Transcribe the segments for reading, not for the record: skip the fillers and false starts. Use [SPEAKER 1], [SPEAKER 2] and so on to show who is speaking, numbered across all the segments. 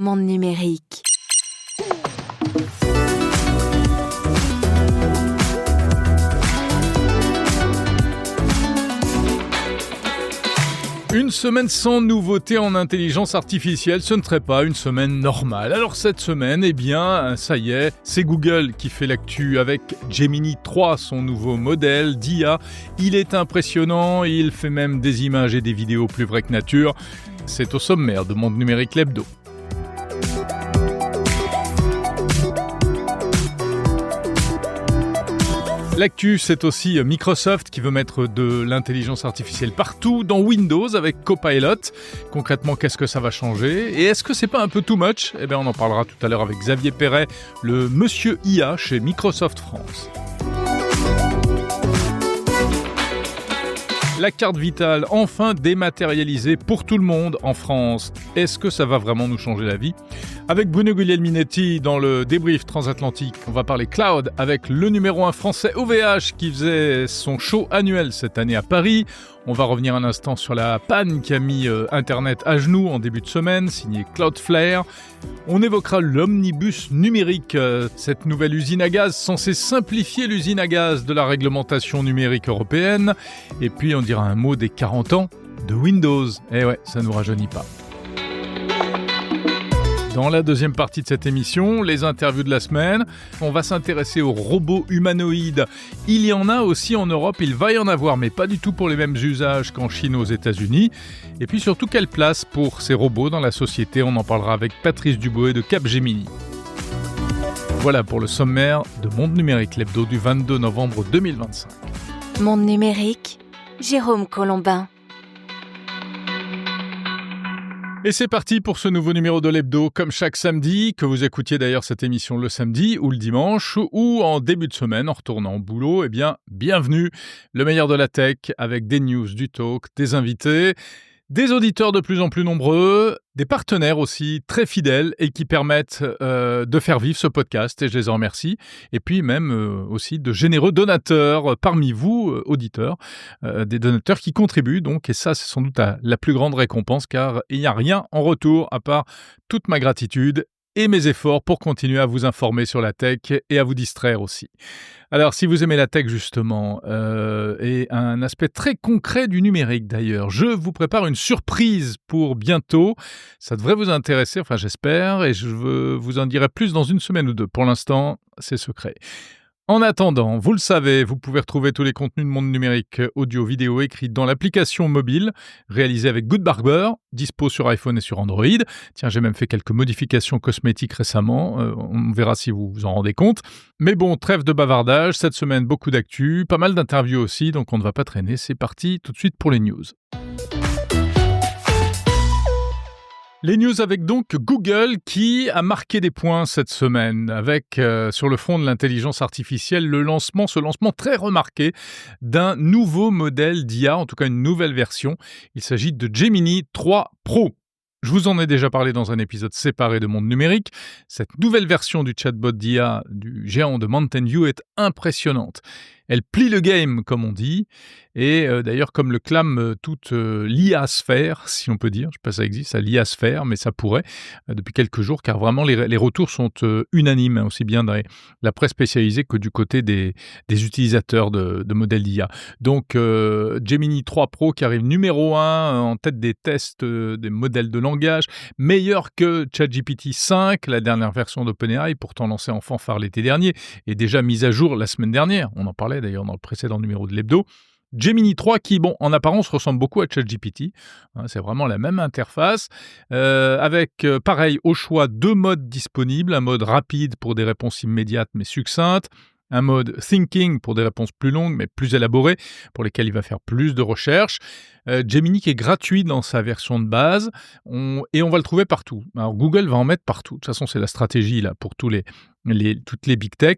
[SPEAKER 1] Monde numérique.
[SPEAKER 2] Une semaine sans nouveauté en intelligence artificielle, ce ne serait pas une semaine normale. Alors cette semaine, ça y est, c'est Google qui fait l'actu avec Gemini 3, son nouveau modèle d'IA. Il est impressionnant, il fait même des images et des vidéos plus vraies que nature. C'est au sommaire de Monde numérique l'hebdo. L'actu, c'est aussi Microsoft qui veut mettre de l'intelligence artificielle partout dans Windows avec Copilot. Concrètement, qu'est-ce que ça va changer ? Et est-ce que c'est pas un peu too much ? On en parlera tout à l'heure avec Xavier Perret, le monsieur IA chez Microsoft France. La carte vitale, enfin dématérialisée pour tout le monde en France. Est-ce que ça va vraiment nous changer la vie ? Avec Bruno Guglielminetti dans le débrief transatlantique, on va parler cloud avec le numéro 1 français OVH qui faisait son show annuel cette année à Paris. On va revenir un instant sur la panne qui a mis Internet à genoux en début de semaine, signé Cloudflare. On évoquera l'omnibus numérique, cette nouvelle usine à gaz censée simplifier l'usine à gaz de la réglementation numérique européenne. Et puis on dira un mot des 40 ans de Windows. Ça nous rajeunit pas. Dans la deuxième partie de cette émission, les interviews de la semaine, on va s'intéresser aux robots humanoïdes. Il y en a aussi en Europe, il va y en avoir, mais pas du tout pour les mêmes usages qu'en Chine ou aux États-Unis. Et puis surtout, quelle place pour ces robots dans la société ? On en parlera avec Patrice Duboé de Capgemini. Voilà pour le sommaire de Monde numérique, l'hebdo du 22 novembre 2025.
[SPEAKER 1] Monde numérique, Jérôme Colombin.
[SPEAKER 2] Et c'est parti pour ce nouveau numéro de l'hebdo, comme chaque samedi, que vous écoutiez d'ailleurs cette émission le samedi ou le dimanche, ou en début de semaine en retournant au boulot, bienvenue, le meilleur de la tech, avec des news, du talk, des invités, des auditeurs de plus en plus nombreux, des partenaires aussi très fidèles et qui permettent de faire vivre ce podcast, et je les en remercie. Et puis même aussi de généreux donateurs parmi vous, auditeurs, des donateurs qui contribuent donc, et ça c'est sans doute la plus grande récompense car il n'y a rien en retour à part toute ma gratitude et mes efforts pour continuer à vous informer sur la tech et à vous distraire aussi. Alors, si vous aimez la tech justement, et un aspect très concret du numérique d'ailleurs, je vous prépare une surprise pour bientôt. Ça devrait vous intéresser, enfin j'espère, et je vous en dirai plus dans une semaine ou deux. Pour l'instant, c'est secret. En attendant, vous le savez, vous pouvez retrouver tous les contenus de Monde numérique audio, vidéo, écrits dans l'application mobile réalisée avec Good Barber, dispo sur iPhone et sur Android. Tiens, j'ai même fait quelques modifications cosmétiques récemment, on verra si vous vous en rendez compte. Mais bon, trêve de bavardage, cette semaine beaucoup d'actu, pas mal d'interviews aussi, donc on ne va pas traîner. C'est parti tout de suite pour les news. Les news avec donc Google qui a marqué des points cette semaine avec, sur le front de l'intelligence artificielle, ce lancement très remarqué d'un nouveau modèle d'IA, en tout cas une nouvelle version. Il s'agit de Gemini 3 Pro. Je vous en ai déjà parlé dans un épisode séparé de Monde numérique. Cette nouvelle version du chatbot d'IA du géant de Mountain View est impressionnante. Elle plie le game, comme on dit, et d'ailleurs, comme le clame toute l'IA-sphère, si on peut dire, je ne sais pas si ça existe, l'IA-sphère, mais ça pourrait, depuis quelques jours, car vraiment les retours sont unanimes, aussi bien dans la presse spécialisée que du côté des utilisateurs de modèles d'IA. Donc, Gemini 3 Pro qui arrive numéro 1 en tête des tests des modèles de langage, meilleur que ChatGPT 5, la dernière version d'OpenAI, pourtant lancée en fanfare l'été dernier, et déjà mise à jour la semaine dernière, on en parlait d'ailleurs dans le précédent numéro de l'hebdo. Gemini 3 qui, en apparence, ressemble beaucoup à ChatGPT. C'est vraiment la même interface, avec, pareil, au choix 2 modes disponibles. Un mode rapide pour des réponses immédiates mais succinctes. Un mode thinking pour des réponses plus longues mais plus élaborées, pour lesquelles il va faire plus de recherches. Gemini qui est gratuit dans sa version de base, et on va le trouver partout. Alors Google va en mettre partout. De toute façon, c'est la stratégie là pour toutes les big tech.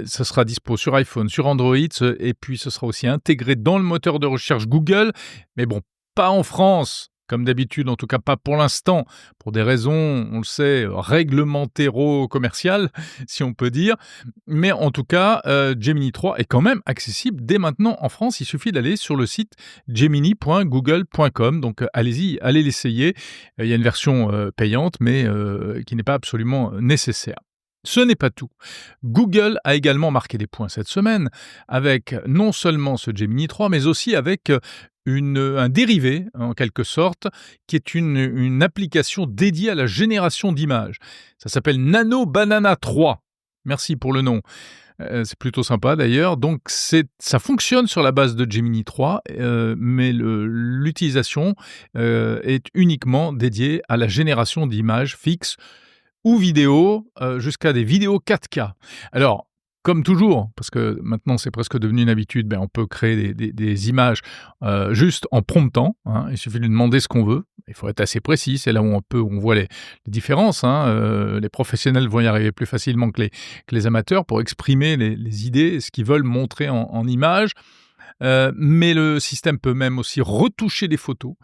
[SPEAKER 2] Ça sera dispo sur iPhone, sur Android, et puis ce sera aussi intégré dans le moteur de recherche Google. Mais pas en France. comme d'habitude, en tout cas pas pour l'instant, pour des raisons, on le sait, réglementéro-commerciales, si on peut dire. Mais en tout cas, Gemini 3 est quand même accessible dès maintenant en France. Il suffit d'aller sur le site gemini.google.com. Donc allez-y, allez l'essayer. Il y a une version payante, mais qui n'est pas absolument nécessaire. Ce n'est pas tout. Google a également marqué des points cette semaine avec non seulement ce Gemini 3, mais aussi avec un dérivé, en quelque sorte, qui est une application dédiée à la génération d'images. Ça s'appelle Nano Banana 3. Merci pour le nom. C'est plutôt sympa d'ailleurs. Donc ça fonctionne sur la base de Gemini 3, mais l'utilisation est uniquement dédiée à la génération d'images fixes ou vidéo, jusqu'à des vidéos 4K. Alors, comme toujours, parce que maintenant c'est presque devenu une habitude, on peut créer des images juste en promptant. Il suffit de demander ce qu'on veut. Il faut être assez précis, c'est là où on voit les différences. Les professionnels vont y arriver plus facilement que les amateurs pour exprimer les idées, ce qu'ils veulent montrer en images. Mais le système peut même aussi retoucher des photos,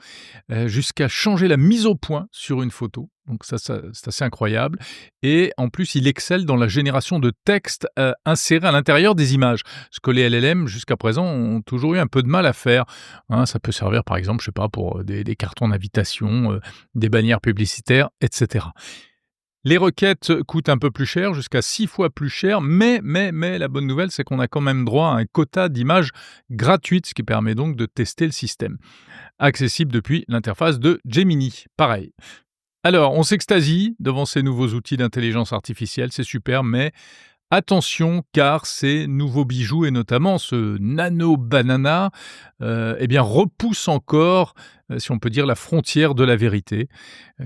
[SPEAKER 2] jusqu'à changer la mise au point sur une photo. Donc ça c'est assez incroyable. Et en plus, il excelle dans la génération de texte inséré à l'intérieur des images, ce que les LLM jusqu'à présent ont toujours eu un peu de mal à faire. Ça peut servir par exemple, pour des cartons d'invitation, des bannières publicitaires, etc. Les requêtes coûtent un peu plus cher, jusqu'à 6 fois plus cher, mais la bonne nouvelle, c'est qu'on a quand même droit à un quota d'images gratuites, ce qui permet donc de tester le système. Accessible depuis l'interface de Gemini, pareil. Alors, on s'extasie devant ces nouveaux outils d'intelligence artificielle, c'est super, mais attention, car ces nouveaux bijoux, et notamment ce Nano Banana, repoussent encore, si on peut dire, la frontière de la vérité,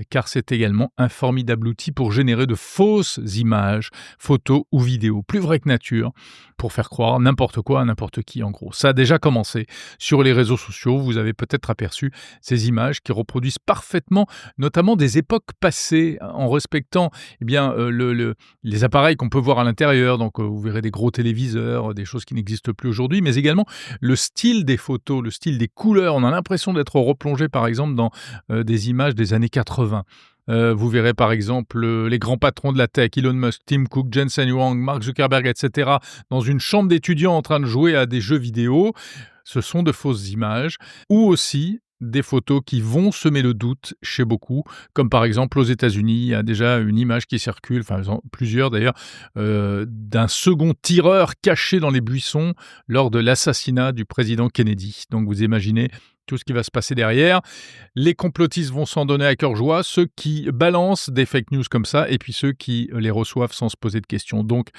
[SPEAKER 2] car c'est également un formidable outil pour générer de fausses images, photos ou vidéos, plus vraies que nature, pour faire croire n'importe quoi à n'importe qui, en gros. Ça a déjà commencé sur les réseaux sociaux, vous avez peut-être aperçu ces images qui reproduisent parfaitement, notamment des époques passées, en respectant les appareils qu'on peut voir à l'intérieur. Donc vous verrez des gros téléviseurs, des choses qui n'existent plus aujourd'hui, mais également le style des photos, le style des couleurs. On a l'impression d'être replongé par exemple dans des images des années 80. Vous verrez par exemple les grands patrons de la tech, Elon Musk, Tim Cook, Jensen Huang, Mark Zuckerberg, etc., dans une chambre d'étudiants en train de jouer à des jeux vidéo. Ce sont de fausses images, ou aussi des photos qui vont semer le doute chez beaucoup, comme par exemple aux États-Unis, il y a déjà une image qui circule, plusieurs d'ailleurs, d'un second tireur caché dans les buissons lors de l'assassinat du président Kennedy. Donc vous imaginez tout ce qui va se passer derrière. Les complotistes vont s'en donner à cœur joie, ceux qui balancent des fake news comme ça, et puis ceux qui les reçoivent sans se poser de questions. Donc,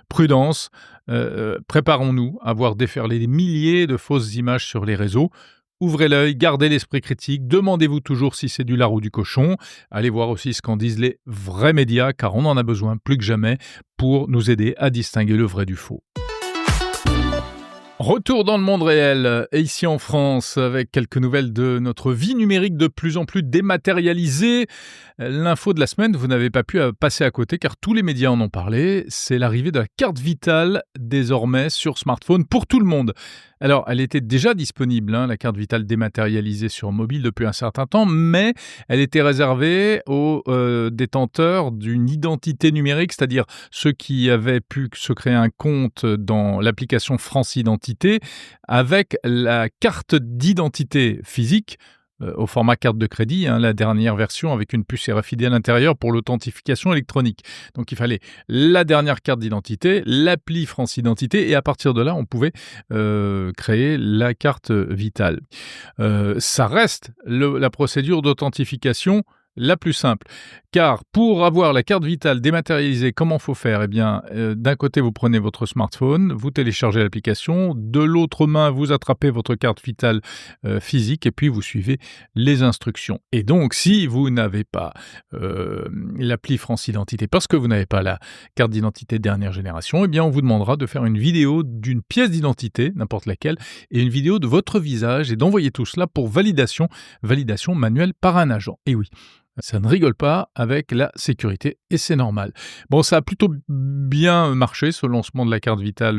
[SPEAKER 2] prudence, préparons-nous à voir déferler des milliers de fausses images sur les réseaux. Ouvrez l'œil, gardez l'esprit critique, demandez-vous toujours si c'est du lard ou du cochon. Allez voir aussi ce qu'en disent les vrais médias, car on en a besoin plus que jamais pour nous aider à distinguer le vrai du faux. Retour dans le monde réel, et ici en France, avec quelques nouvelles de notre vie numérique de plus en plus dématérialisée. L'info de la semaine, vous n'avez pas pu passer à côté, car tous les médias en ont parlé. C'est l'arrivée de la carte vitale, désormais sur smartphone, pour tout le monde. Alors, elle était déjà disponible, la carte vitale dématérialisée sur mobile depuis un certain temps, mais elle était réservée aux détenteurs d'une identité numérique, c'est-à-dire ceux qui avaient pu se créer un compte dans l'application France Identité avec la carte d'identité physique, au format carte de crédit, la dernière version avec une puce RFID à l'intérieur pour l'authentification électronique. Donc il fallait la dernière carte d'identité, l'appli France Identité, et à partir de là, on pouvait créer la carte vitale. Ça reste la procédure d'authentification la plus simple. Car pour avoir la carte vitale dématérialisée, comment faut faire ? D'un côté, vous prenez votre smartphone, vous téléchargez l'application, de l'autre main, vous attrapez votre carte vitale physique et puis vous suivez les instructions. Et donc, si vous n'avez pas l'appli France Identité parce que vous n'avez pas la carte d'identité dernière génération, on vous demandera de faire une vidéo d'une pièce d'identité, n'importe laquelle, et une vidéo de votre visage et d'envoyer tout cela pour validation manuelle par un agent. Et oui, ça ne rigole pas avec la sécurité et c'est normal. Bon, ça a plutôt bien marché, ce lancement de la carte vitale,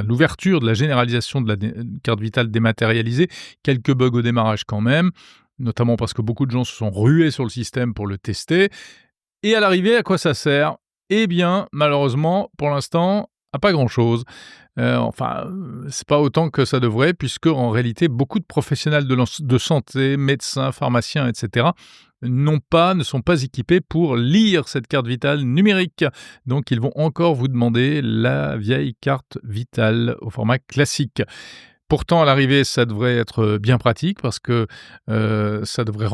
[SPEAKER 2] l'ouverture de la généralisation de la carte vitale dématérialisée. Quelques bugs au démarrage quand même. notamment parce que beaucoup de gens se sont rués sur le système pour le tester. Et à l'arrivée, à quoi ça sert ? Eh bien, malheureusement, pour l'instant, à pas grand-chose. C'est pas autant que ça devrait, puisque en réalité, beaucoup de professionnels de santé, médecins, pharmaciens, etc., ne sont pas équipés pour lire cette carte vitale numérique. Donc, ils vont encore vous demander la vieille carte vitale au format classique. Pourtant, à l'arrivée, ça devrait être bien pratique parce que ça devrait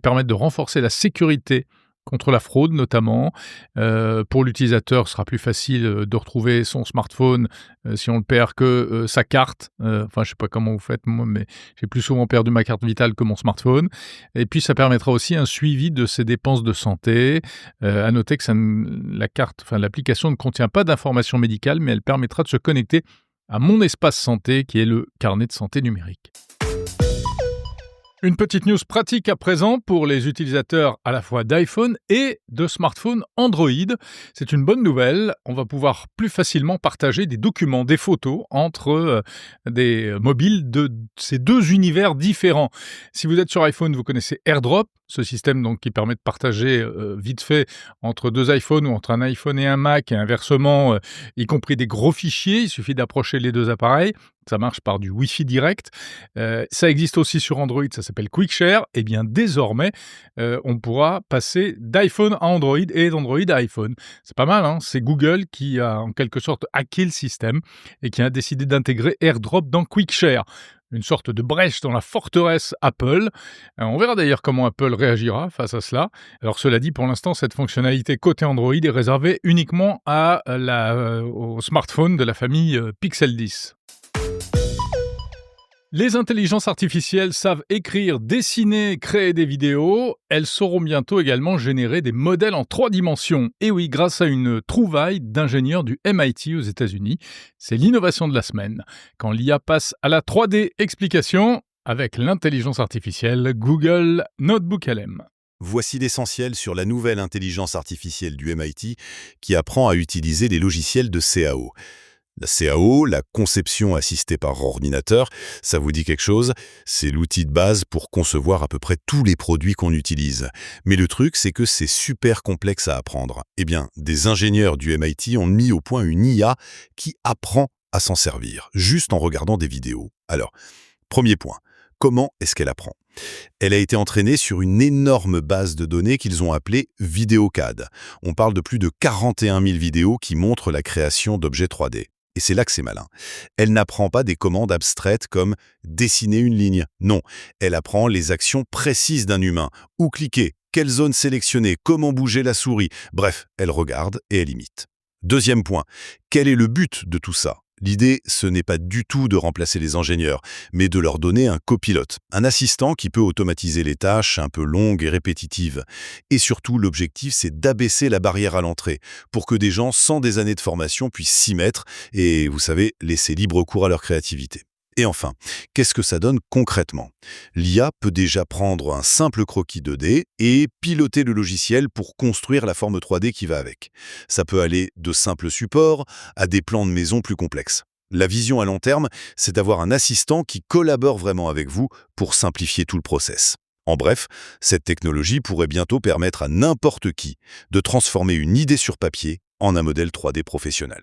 [SPEAKER 2] permettre de renforcer la sécurité contre la fraude notamment. Pour l'utilisateur, ce sera plus facile de retrouver son smartphone si on le perd que sa carte. Je ne sais pas comment vous faites, moi, mais j'ai plus souvent perdu ma carte vitale que mon smartphone. Et puis, ça permettra aussi un suivi de ses dépenses de santé. À noter que l'application ne contient pas d'informations médicales, mais elle permettra de se connecter à mon espace santé, qui est le carnet de santé numérique. Une petite news pratique à présent pour les utilisateurs à la fois d'iPhone et de smartphone Android. C'est une bonne nouvelle. On va pouvoir plus facilement partager des documents, des photos entre des mobiles de ces deux univers différents. Si vous êtes sur iPhone, vous connaissez AirDrop, ce système donc qui permet de partager vite fait entre deux iPhones ou entre un iPhone et un Mac et inversement, y compris des gros fichiers. Il suffit d'approcher les deux appareils. Ça marche par du Wi-Fi direct. Ça existe aussi sur Android, ça s'appelle QuickShare. Et bien désormais, on pourra passer d'iPhone à Android et d'Android à iPhone. C'est pas mal, hein ? C'est Google qui a en quelque sorte hacké le système et qui a décidé d'intégrer AirDrop dans QuickShare. Une sorte de brèche dans la forteresse Apple. On verra d'ailleurs comment Apple réagira face à cela. Alors cela dit, pour l'instant, cette fonctionnalité côté Android est réservée uniquement au smartphone de la famille Pixel 10. Les intelligences artificielles savent écrire, dessiner, créer des vidéos. Elles sauront bientôt également générer des modèles en 3 dimensions. Et oui, grâce à une trouvaille d'ingénieurs du MIT aux États-Unis. C'est l'innovation de la semaine. Quand l'IA passe à la 3D, explication avec l'intelligence artificielle Google Notebook LM.
[SPEAKER 3] Voici l'essentiel sur la nouvelle intelligence artificielle du MIT qui apprend à utiliser les logiciels de CAO. La CAO, la conception assistée par ordinateur, ça vous dit quelque chose ? C'est l'outil de base pour concevoir à peu près tous les produits qu'on utilise. Mais le truc, c'est que c'est super complexe à apprendre. Eh bien, des ingénieurs du MIT ont mis au point une IA qui apprend à s'en servir, juste en regardant des vidéos. Alors, premier point, comment est-ce qu'elle apprend ? Elle a été entraînée sur une énorme base de données qu'ils ont appelée VideoCAD. On parle de plus de 41 000 vidéos qui montrent la création d'objets 3D. Et c'est là que c'est malin. Elle n'apprend pas des commandes abstraites comme « dessiner une ligne ». Non, elle apprend les actions précises d'un humain. Où cliquer, quelle zone sélectionner, comment bouger la souris. Bref, elle regarde et elle imite. Deuxième point, quel est le but de tout ça ? L'idée, ce n'est pas du tout de remplacer les ingénieurs, mais de leur donner un copilote, un assistant qui peut automatiser les tâches un peu longues et répétitives. Et surtout, l'objectif, c'est d'abaisser la barrière à l'entrée, pour que des gens sans des années de formation puissent s'y mettre et, vous savez, laisser libre cours à leur créativité. Et enfin, qu'est-ce que ça donne concrètement ? L'IA peut déjà prendre un simple croquis 2D et piloter le logiciel pour construire la forme 3D qui va avec. Ça peut aller de simples supports à des plans de maison plus complexes. La vision à long terme, c'est d'avoir un assistant qui collabore vraiment avec vous pour simplifier tout le process. En bref, cette technologie pourrait bientôt permettre à n'importe qui de transformer une idée sur papier en un modèle 3D professionnel.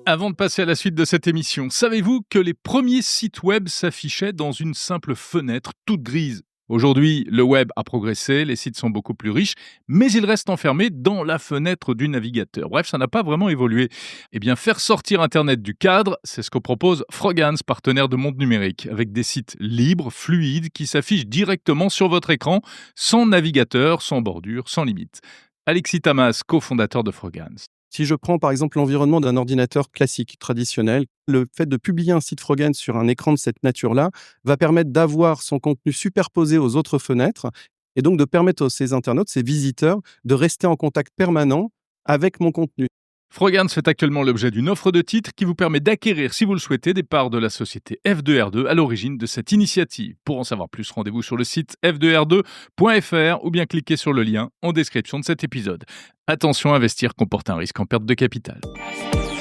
[SPEAKER 2] Avant de passer à la suite de cette émission, savez-vous que les premiers sites web s'affichaient dans une simple fenêtre toute grise ? Aujourd'hui, le web a progressé, les sites sont beaucoup plus riches, mais ils restent enfermés dans la fenêtre du navigateur. Bref, ça n'a pas vraiment évolué. Eh bien, faire sortir Internet du cadre, c'est ce que propose Frogance, partenaire de Monde Numérique, avec des sites libres, fluides, qui s'affichent directement sur votre écran, sans navigateur, sans bordure, sans limite. Alexis Tamas, cofondateur de Frogance.
[SPEAKER 4] Si je prends par exemple l'environnement d'un ordinateur classique, traditionnel, le fait de publier un site Frogance sur un écran de cette nature-là va permettre d'avoir son contenu superposé aux autres fenêtres et donc de permettre à ces internautes, ces visiteurs, de rester en contact permanent avec mon contenu.
[SPEAKER 2] Frogance fait actuellement l'objet d'une offre de titre qui vous permet d'acquérir, si vous le souhaitez, des parts de la société F2R2 à l'origine de cette initiative. Pour en savoir plus, rendez-vous sur le site f2r2.fr ou bien cliquez sur le lien en description de cet épisode. Attention, investir comporte un risque en perte de capital.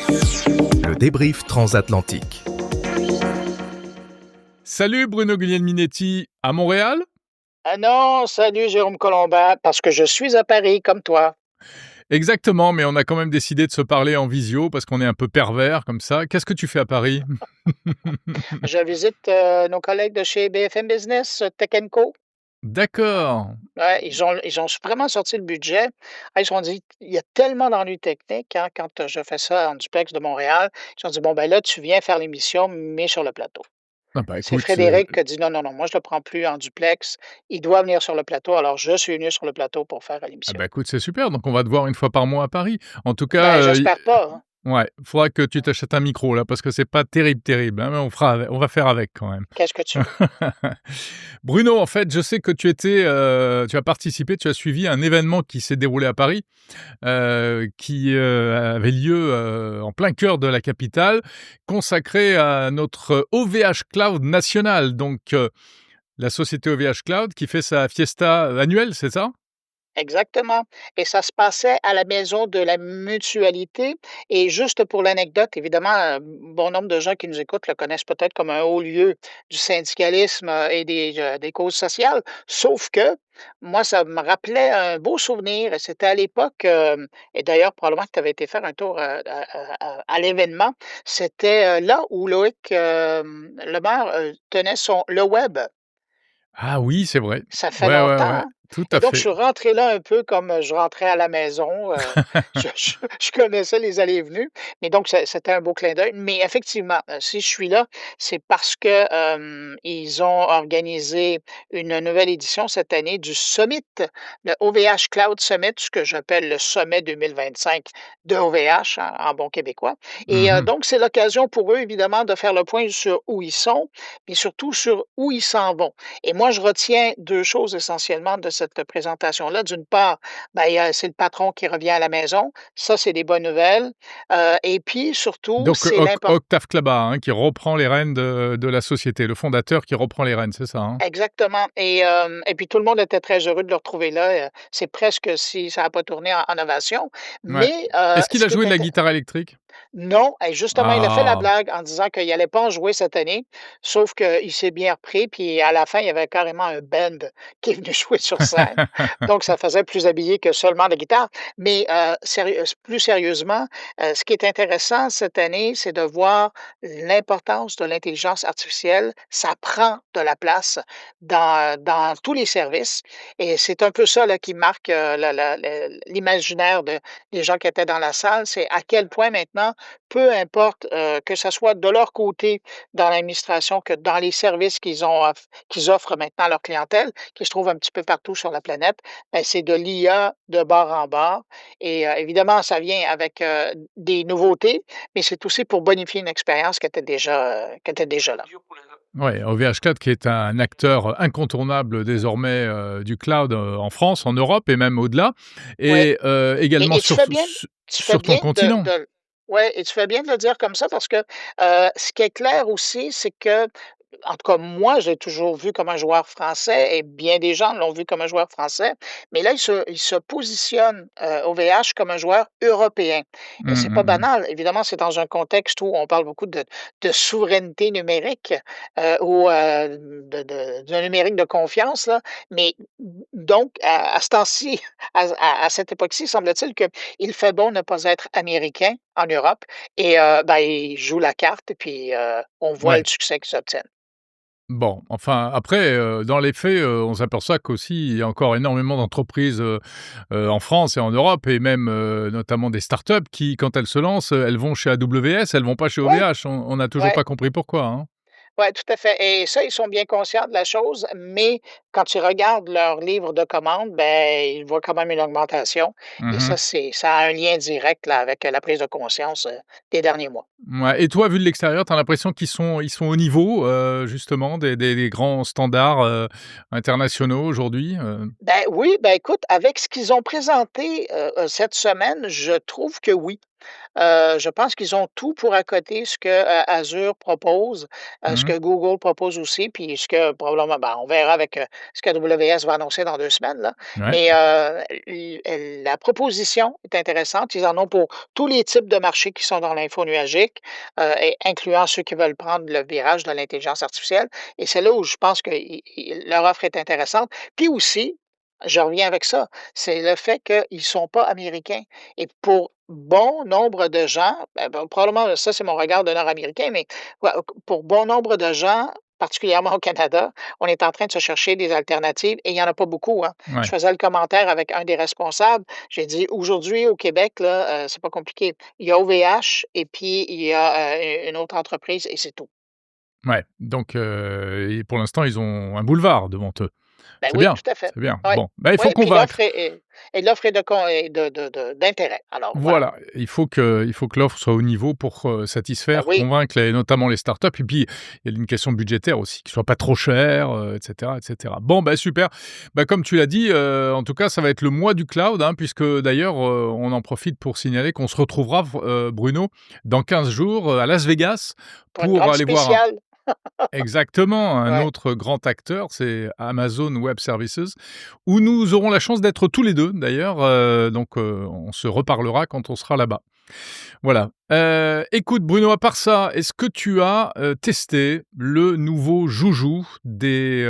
[SPEAKER 5] Le débrief transatlantique.
[SPEAKER 2] Salut Bruno Guglielminetti, à Montréal?
[SPEAKER 6] Ah non, salut Jérôme Colombin, parce que je suis à Paris comme toi.
[SPEAKER 2] Exactement, mais on a quand même décidé de se parler en visio parce qu'on est un peu pervers comme ça. Qu'est-ce que tu fais à Paris?
[SPEAKER 6] Je visite nos collègues de chez BFM Business, Tech Co.
[SPEAKER 2] D'accord.
[SPEAKER 6] Ouais, ils ont vraiment sorti le budget. Ah, ils se sont dit, il y a tellement d'ennuis techniques hein, quand je fais ça en duplex de Montréal. Ils se sont dit, bon, ben là, tu viens faire l'émission, mais sur le plateau.
[SPEAKER 2] Ah bah
[SPEAKER 6] C'est
[SPEAKER 2] écoute,
[SPEAKER 6] Frédéric qui a dit, non, non, non, moi, je ne le prends plus en duplex. Il doit venir sur le plateau. Alors, je suis venu sur le plateau pour faire l'émission.
[SPEAKER 2] c'est super, donc on va te voir une fois par mois à Paris. En tout cas,
[SPEAKER 6] Ben, j'espère pas. Hein.
[SPEAKER 2] ouais, faudra que tu t'achètes un micro là parce que c'est pas terrible, hein, mais on va faire avec quand même.
[SPEAKER 6] Qu'est-ce que tu veux?
[SPEAKER 2] Bruno, en fait, je sais que tu as participé, tu as suivi un événement qui s'est déroulé à Paris, qui avait lieu en plein cœur de la capitale, consacré à notre OVH Cloud national, donc la société OVH Cloud qui fait sa fiesta annuelle, c'est ça?
[SPEAKER 6] Exactement. Et ça se passait à la maison de la mutualité. Et juste pour l'anecdote, évidemment, bon nombre de gens qui nous écoutent le connaissent peut-être comme un haut lieu du syndicalisme et des causes sociales. Sauf que moi, ça me rappelait un beau souvenir. Et c'était à l'époque, et d'ailleurs, probablement que tu avais été faire un tour à l'événement. C'était là où Loïc Lemar tenait le web.
[SPEAKER 2] Ah oui, c'est vrai.
[SPEAKER 6] Ça fait
[SPEAKER 2] Ouais,
[SPEAKER 6] longtemps,
[SPEAKER 2] ouais,
[SPEAKER 6] hein?
[SPEAKER 2] tout
[SPEAKER 6] Et
[SPEAKER 2] à
[SPEAKER 6] donc, je
[SPEAKER 2] fait.
[SPEAKER 6] suis rentré là un peu comme je rentrais à la maison. Je connaissais les allées et venues, mais donc c'était un beau clin d'œil. Mais effectivement, si je suis là, c'est parce que, ils ont organisé une nouvelle édition cette année du Summit, le OVH Cloud Summit, ce que j'appelle le sommet 2025 de OVH en bon québécois. Et
[SPEAKER 2] Mmh.
[SPEAKER 6] donc, c'est l'occasion pour eux, évidemment, de faire le point sur où ils sont, mais surtout sur où ils s'en vont. Et moi, je retiens 2 choses essentiellement de cette présentation-là. D'une part, ben, c'est le patron qui revient à la maison. Ça, c'est des bonnes nouvelles. Et puis surtout,
[SPEAKER 2] Donc
[SPEAKER 6] c'est l'importance.
[SPEAKER 2] Octave Klaba, hein, qui reprend les rênes de la société, le fondateur qui reprend les rênes, c'est ça, hein?
[SPEAKER 6] Exactement. Et puis tout le monde était très heureux de le retrouver là. C'est presque si ça n'a pas tourné en ovation.
[SPEAKER 2] Ouais.
[SPEAKER 6] Mais
[SPEAKER 2] Est-ce qu'il
[SPEAKER 6] ce
[SPEAKER 2] a
[SPEAKER 6] qui
[SPEAKER 2] joué
[SPEAKER 6] est
[SPEAKER 2] de la guitare électrique?
[SPEAKER 6] Non, et justement, il a fait la
[SPEAKER 2] Ah!
[SPEAKER 6] blague en disant qu'il allait pas en jouer cette année, sauf qu'il s'est bien repris, puis à la fin, il y avait carrément un band qui est venu jouer sur scène. Donc ça faisait plus habillé que seulement la guitare. Mais plus sérieusement, ce qui est intéressant cette année, c'est de voir l'importance de l'intelligence artificielle. Ça prend de la place dans tous les services et c'est un peu ça là, qui marque l'imaginaire des gens qui étaient dans la salle, c'est à quel point maintenant, peu importe, que ça soit de leur côté dans l'administration que dans les services qu'ils offrent maintenant à leur clientèle, qui se trouve un petit peu partout sur la planète, ben, c'est de l'IA de bord en bord et évidemment, ça vient avec, des nouveautés, mais c'est aussi pour bonifier une expérience qui était déjà là.
[SPEAKER 2] Ouais, OVH Cloud qui est un acteur incontournable désormais, du cloud, en France, en Europe et même au-delà
[SPEAKER 6] Oui.
[SPEAKER 2] et également
[SPEAKER 6] Et tu fais bien tu fais
[SPEAKER 2] sur ton
[SPEAKER 6] bien
[SPEAKER 2] continent.
[SPEAKER 6] ouais et tu fais bien de le dire comme ça parce que, ce qui est clair aussi, c'est que en tout cas, moi, j'ai toujours vu comme un joueur français et bien des gens l'ont vu comme un joueur français, mais là, il se positionne, OVH comme un joueur européen et
[SPEAKER 2] Mmh,
[SPEAKER 6] c'est pas
[SPEAKER 2] mmh mh.
[SPEAKER 6] banal. Évidemment, c'est dans un contexte où on parle beaucoup de souveraineté numérique, ou, d'un numérique de confiance là, mais donc à ce temps-ci, à cette époque-ci, semble-t-il qu'il fait bon ne pas être américain en Europe et ben, il joue la carte et puis, on voit le
[SPEAKER 2] Ouais.
[SPEAKER 6] succès qu'ils obtiennent.
[SPEAKER 2] Bon, enfin, après, dans les faits, on s'aperçoit qu'aussi, il y a encore énormément d'entreprises, en France et en Europe et même, notamment des startups qui, quand elles se lancent, elles vont chez AWS, elles vont pas chez
[SPEAKER 6] Ouais,
[SPEAKER 2] OVH. On n'a toujours
[SPEAKER 6] ouais,
[SPEAKER 2] pas compris pourquoi, hein?
[SPEAKER 6] ouais, tout à fait et ça, ils sont bien conscients de la chose, mais quand tu regardes leur livre de commande, ben, ils voient quand même une augmentation et
[SPEAKER 2] Mmh.
[SPEAKER 6] ça a un lien direct là avec, la prise de conscience, des derniers mois.
[SPEAKER 2] Ouais et toi, vu de l'extérieur, tu as l'impression ils sont au niveau, justement des grands standards, internationaux aujourd'hui,
[SPEAKER 6] Ben oui, ben écoute, avec ce qu'ils ont présenté, cette semaine, je trouve que oui. Je pense qu'ils ont tout pour accoter ce que, Azure propose, ce
[SPEAKER 2] Mmh.
[SPEAKER 6] que Google propose aussi, puis ce que probablement, ben, on verra avec, ce que AWS va annoncer dans 2 semaines, là.
[SPEAKER 2] Ouais.
[SPEAKER 6] Mais, la proposition est intéressante. Ils en ont pour tous les types de marchés qui sont dans l'info nuagique, et incluant ceux qui veulent prendre le virage de l'intelligence artificielle et c'est là où je pense que leur offre est intéressante. Puis aussi, je reviens avec ça, c'est le fait qu'ils ne sont pas américains et pour bon nombre de gens, probablement ça c'est mon regard de Nord-américain, mais ouais, pour bon nombre de gens, particulièrement au Canada, on est en train de se chercher des alternatives et il y en a pas beaucoup, hein. Je
[SPEAKER 2] Ouais.
[SPEAKER 6] faisais le commentaire avec un des responsables, j'ai dit: «Aujourd'hui au Québec là, c'est pas compliqué. Il y a OVH et puis il y a, une autre entreprise et c'est tout».
[SPEAKER 2] Ouais. Donc et pour l'instant, ils ont un boulevard devant eux.
[SPEAKER 6] Ben
[SPEAKER 2] C'est
[SPEAKER 6] oui,
[SPEAKER 2] bien,
[SPEAKER 6] tout à fait.
[SPEAKER 2] c'est bien.
[SPEAKER 6] Oui.
[SPEAKER 2] Bon, bah, il
[SPEAKER 6] Oui,
[SPEAKER 2] faut
[SPEAKER 6] puis
[SPEAKER 2] convaincre.
[SPEAKER 6] l'offre est d'intérêt. Alors voilà.
[SPEAKER 2] Voilà, il faut que l'offre soit au niveau pour,
[SPEAKER 6] Ben
[SPEAKER 2] satisfaire,
[SPEAKER 6] oui.
[SPEAKER 2] convaincre les notamment les startups et puis il y a une question budgétaire aussi, qu'il soit pas trop cher, et cetera, et cetera. Bon, bah, super. Bah, comme tu l'as dit, en tout cas, ça va être le mois du cloud, hein, puisque d'ailleurs, on en profite pour signaler qu'on se retrouvera Bruno, dans 15 jours, à Las Vegas
[SPEAKER 6] Pour une
[SPEAKER 2] pour
[SPEAKER 6] grande
[SPEAKER 2] aller voir un
[SPEAKER 6] spéciale.
[SPEAKER 2] exactement, un
[SPEAKER 6] Ouais.
[SPEAKER 2] autre grand acteur, c'est Amazon Web Services, où nous aurons la chance d'être tous les 2 d'ailleurs, donc on se reparlera quand on sera là-bas. Voilà. Écoute Bruno, à part ça, est-ce que tu as, testé le nouveau joujou des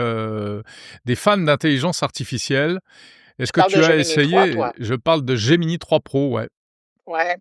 [SPEAKER 2] fans d'intelligence artificielle? Est-ce
[SPEAKER 6] Tu
[SPEAKER 2] que
[SPEAKER 6] parles de
[SPEAKER 2] tu as
[SPEAKER 6] Gemini 3,
[SPEAKER 2] essayé?
[SPEAKER 6] toi?
[SPEAKER 2] Je parle de Gemini 3 Pro, ouais.
[SPEAKER 6] Ouais,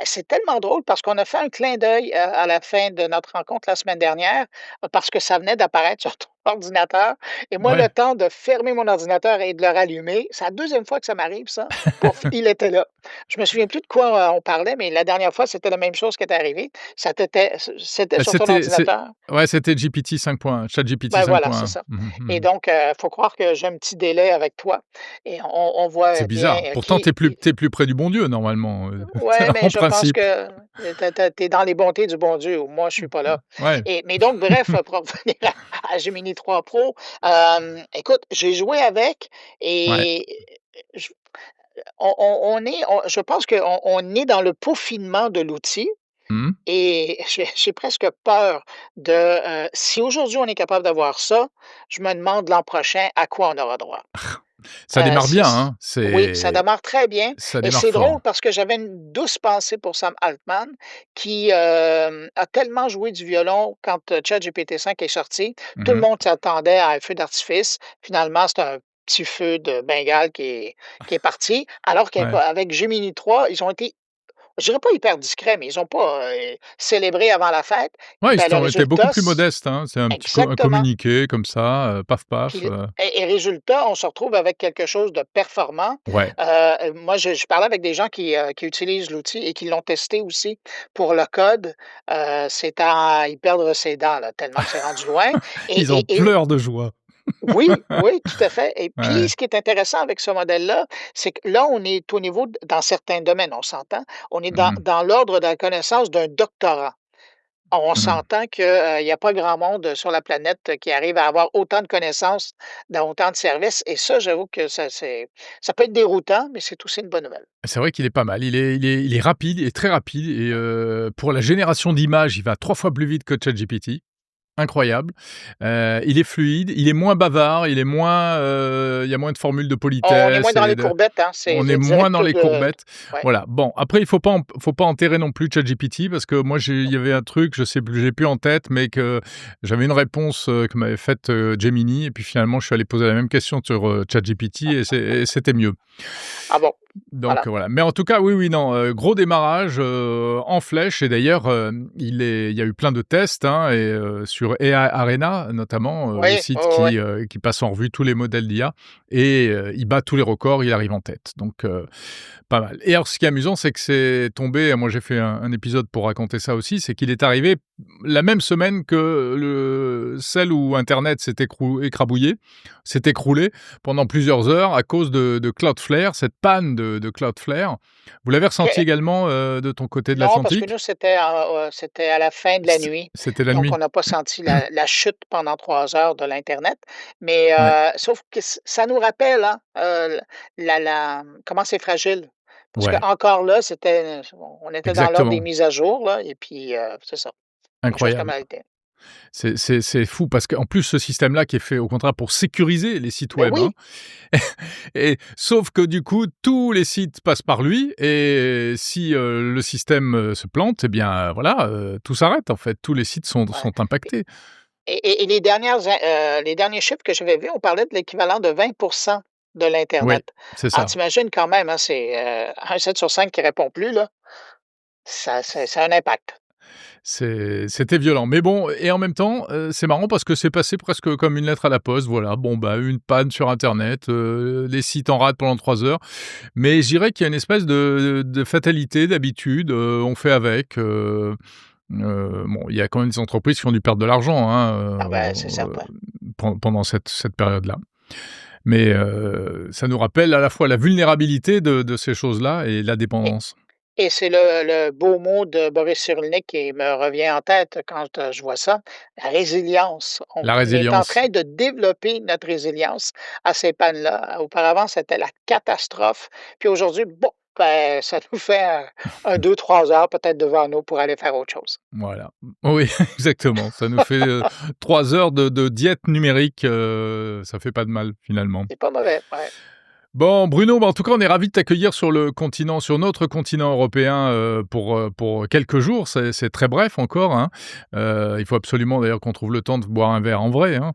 [SPEAKER 6] c'est tellement drôle parce qu'on a fait un clin d'œil, à la fin de notre rencontre la semaine dernière, parce que ça venait d'apparaître sur ton ordinateur et moi, le
[SPEAKER 2] Ouais.
[SPEAKER 6] temps de fermer mon ordinateur et de le rallumer, c'est la deuxième fois que ça m'arrive ça, pouf, il était là. Je me souviens plus de quoi, on parlait, mais la dernière fois, c'était la même chose qui était arrivée. C'était
[SPEAKER 2] Bah,
[SPEAKER 6] sur ton ordinateur.
[SPEAKER 2] c'était GPT 5 ChatGPT
[SPEAKER 6] Ben voilà, c'est
[SPEAKER 2] 5.1.
[SPEAKER 6] ça
[SPEAKER 2] Mmh mh,
[SPEAKER 6] et
[SPEAKER 2] mmh.
[SPEAKER 6] donc faut croire que j'ai un petit délai avec toi et on voit
[SPEAKER 2] C'est
[SPEAKER 6] bien,
[SPEAKER 2] bizarre. Pourtant,
[SPEAKER 6] qui
[SPEAKER 2] tu plus près du bon Dieu normalement,
[SPEAKER 6] ouais, mais
[SPEAKER 2] en
[SPEAKER 6] je pense
[SPEAKER 2] principe.
[SPEAKER 6] que tu es dans les bontés du bon Dieu. Moi, je suis pas là
[SPEAKER 2] Ouais.
[SPEAKER 6] et mais donc bref, pour revenir à Gemini 3 Pro, écoute, j'ai joué avec
[SPEAKER 2] Ouais.
[SPEAKER 6] et je je pense qu'on est dans le peaufinement de l'outil
[SPEAKER 2] Mmh.
[SPEAKER 6] et j'ai presque peur de, si aujourd'hui on est capable d'avoir ça, je me demande l'an prochain à quoi on aura droit.
[SPEAKER 2] Ça démarre
[SPEAKER 6] C'est
[SPEAKER 2] bien, hein,
[SPEAKER 6] oui, ça démarre très bien
[SPEAKER 2] ça
[SPEAKER 6] et
[SPEAKER 2] démarre
[SPEAKER 6] c'est
[SPEAKER 2] fort.
[SPEAKER 6] drôle parce que j'avais une douce pensée pour Sam Altman qui, a tellement joué du violon quand, ChatGPT 5 est sorti.
[SPEAKER 2] Mmh
[SPEAKER 6] Tout le
[SPEAKER 2] mh.
[SPEAKER 6] monde s'attendait à un feu d'artifice. Finalement, c'est un petit feu de Bengale qui est parti, alors
[SPEAKER 2] Ouais.
[SPEAKER 6] qu'avec Gemini 3, ils ont été, je dirais pas hyper discrets, mais ils ont pas, célébré avant la fête.
[SPEAKER 2] Ouais, ils
[SPEAKER 6] Ben, le
[SPEAKER 2] sont été beaucoup
[SPEAKER 6] résultat
[SPEAKER 2] plus
[SPEAKER 6] c
[SPEAKER 2] modestes, hein. C'est un petit un
[SPEAKER 6] exactement.
[SPEAKER 2] communiqué comme ça, paf
[SPEAKER 6] Puis
[SPEAKER 2] paf,
[SPEAKER 6] et résultat, on se retrouve avec quelque chose de performant.
[SPEAKER 2] ouais.
[SPEAKER 6] Moi, je parlais avec des gens qui utilisent l'outil et qui l'ont testé aussi pour le code. C'est à y perdre ses dents, là, tellement que c'est rendu loin
[SPEAKER 2] Ils en
[SPEAKER 6] et
[SPEAKER 2] pleurent de joie.
[SPEAKER 6] oui, oui, tout à fait et puis
[SPEAKER 2] Ouais.
[SPEAKER 6] ce qui est intéressant avec ce modèle-là, c'est que là, on est au niveau dans certains domaines, on s'entend, on est dans
[SPEAKER 2] Mmh.
[SPEAKER 6] l'ordre de la connaissance d'un doctorat. On
[SPEAKER 2] Mmh.
[SPEAKER 6] s'entend qu'il y a pas grand monde sur la planète qui arrive à avoir autant de connaissances dans autant de services et ça, j'avoue que ça peut être déroutant, mais c'est aussi une bonne nouvelle.
[SPEAKER 2] C'est vrai qu'il est pas mal. Il est rapide, il est très rapide et pour la génération d'images, il va 3 fois plus vite que ChatGPT. Incroyable. Il est fluide, il est moins bavard, il y a moins de formules de
[SPEAKER 6] On est moins
[SPEAKER 2] politesse
[SPEAKER 6] dans
[SPEAKER 2] et
[SPEAKER 6] les
[SPEAKER 2] de
[SPEAKER 6] courbettes, hein,
[SPEAKER 2] on est
[SPEAKER 6] c'est
[SPEAKER 2] moins
[SPEAKER 6] direct
[SPEAKER 2] dans les
[SPEAKER 6] de
[SPEAKER 2] courbettes.
[SPEAKER 6] ouais.
[SPEAKER 2] Voilà. Bon, après il faut pas enterrer non plus ChatGPT parce que moi il y avait un truc, je sais plus, j'ai plus en tête, mais que j'avais une réponse, que m'avait faite, Gemini et puis finalement je suis allé poser la même question sur, ChatGPT et c'était mieux.
[SPEAKER 6] Ah bon,
[SPEAKER 2] Donc
[SPEAKER 6] voilà.
[SPEAKER 2] voilà. Mais en tout cas, oui, oui, non, gros démarrage, en flèche et d'ailleurs, il y a eu plein de tests, hein et sur AI Arena notamment, le
[SPEAKER 6] Oui, oui,
[SPEAKER 2] site
[SPEAKER 6] oui, oui.
[SPEAKER 2] qui passe en revue tous les modèles d'IA et il bat tous les records, il arrive en tête. Donc pas mal. Et alors ce qui est amusant, c'est que c'est tombé moi j'ai fait un épisode pour raconter ça aussi, c'est qu'il est arrivé la même semaine que celle où internet s'est écroulé pendant plusieurs heures à cause de Cloudflare, cette panne de Cloudflare. Vous l'avez ressenti
[SPEAKER 6] OK.
[SPEAKER 2] également, de ton côté de
[SPEAKER 6] Non, parce que nous,
[SPEAKER 2] l'Atlantique?
[SPEAKER 6] c'était à la fin de la nuit,
[SPEAKER 2] C'était la
[SPEAKER 6] donc
[SPEAKER 2] nuit?
[SPEAKER 6] on n'a pas senti la chute pendant 3 heures de l'internet, mais
[SPEAKER 2] Ouais.
[SPEAKER 6] sauf que ça nous rappelle, hein, comment c'est fragile. Parce
[SPEAKER 2] Ouais,
[SPEAKER 6] qu'encore là, on était dans l'ordre des
[SPEAKER 2] exactement.
[SPEAKER 6] mises à jour, là, et puis, c'est ça, quelque chose qui a
[SPEAKER 2] Incroyable.
[SPEAKER 6] mal été.
[SPEAKER 2] C'est fou parce qu'en plus, ce système-là qui est fait au contraire pour sécuriser les sites
[SPEAKER 6] Ben
[SPEAKER 2] web, hein,
[SPEAKER 6] oui,
[SPEAKER 2] et sauf que du coup, tous les sites passent par lui et si, le système, se plante, eh bien, voilà, tout s'arrête en fait. Tous les sites sont
[SPEAKER 6] ouais.
[SPEAKER 2] sont impactés.
[SPEAKER 6] Et les derniers chiffres que j'avais vus, on parlait de l'équivalent de 20 de
[SPEAKER 2] Oui,
[SPEAKER 6] l'internet.
[SPEAKER 2] c'est
[SPEAKER 6] Alors
[SPEAKER 2] ça.
[SPEAKER 6] tu quand même, hein, c'est, 1 7 sur 5 qui répond plus là, ça a un impact.
[SPEAKER 2] C'était violent. Mais bon et en même temps, c'est marrant parce que c'est passé presque comme une lettre à la poste. Voilà, bon, bah, une panne sur internet, les sites en rade pendant 3 heures. Mais je dirais qu'il y a une espèce de fatalité, d'habitude, on fait avec, bon, il y a quand même des entreprises qui ont dû perdre de l'argent,
[SPEAKER 6] Ah
[SPEAKER 2] hein,
[SPEAKER 6] ben, c'est certain.
[SPEAKER 2] pendant cette période-là. Mais, ça nous rappelle à la fois la vulnérabilité de ces choses-là et la
[SPEAKER 6] Et
[SPEAKER 2] dépendance.
[SPEAKER 6] et c'est le beau mot de Boris Cyrulnik qui me revient en tête quand, je vois ça, la résilience.
[SPEAKER 2] La
[SPEAKER 6] On est en
[SPEAKER 2] résilience.
[SPEAKER 6] train de développer notre résilience à ces pannes-là. Auparavant, c'était la catastrophe, puis aujourd'hui, bon, ben, ça nous fait un 2-3 heures peut-être devant nous pour aller faire autre chose.
[SPEAKER 2] Voilà. Oui, exactement. Ça nous fait, 3 heures de diète numérique, ça fait pas de mal finalement.
[SPEAKER 6] C'est pas mauvais, ouais.
[SPEAKER 2] Bon Bruno, bah, en tout cas, on est ravis de t'accueillir sur notre continent européen, pour quelques jours. C'est très bref encore, hein. Il faut absolument d'ailleurs qu'on trouve le temps de boire un verre en vrai, hein.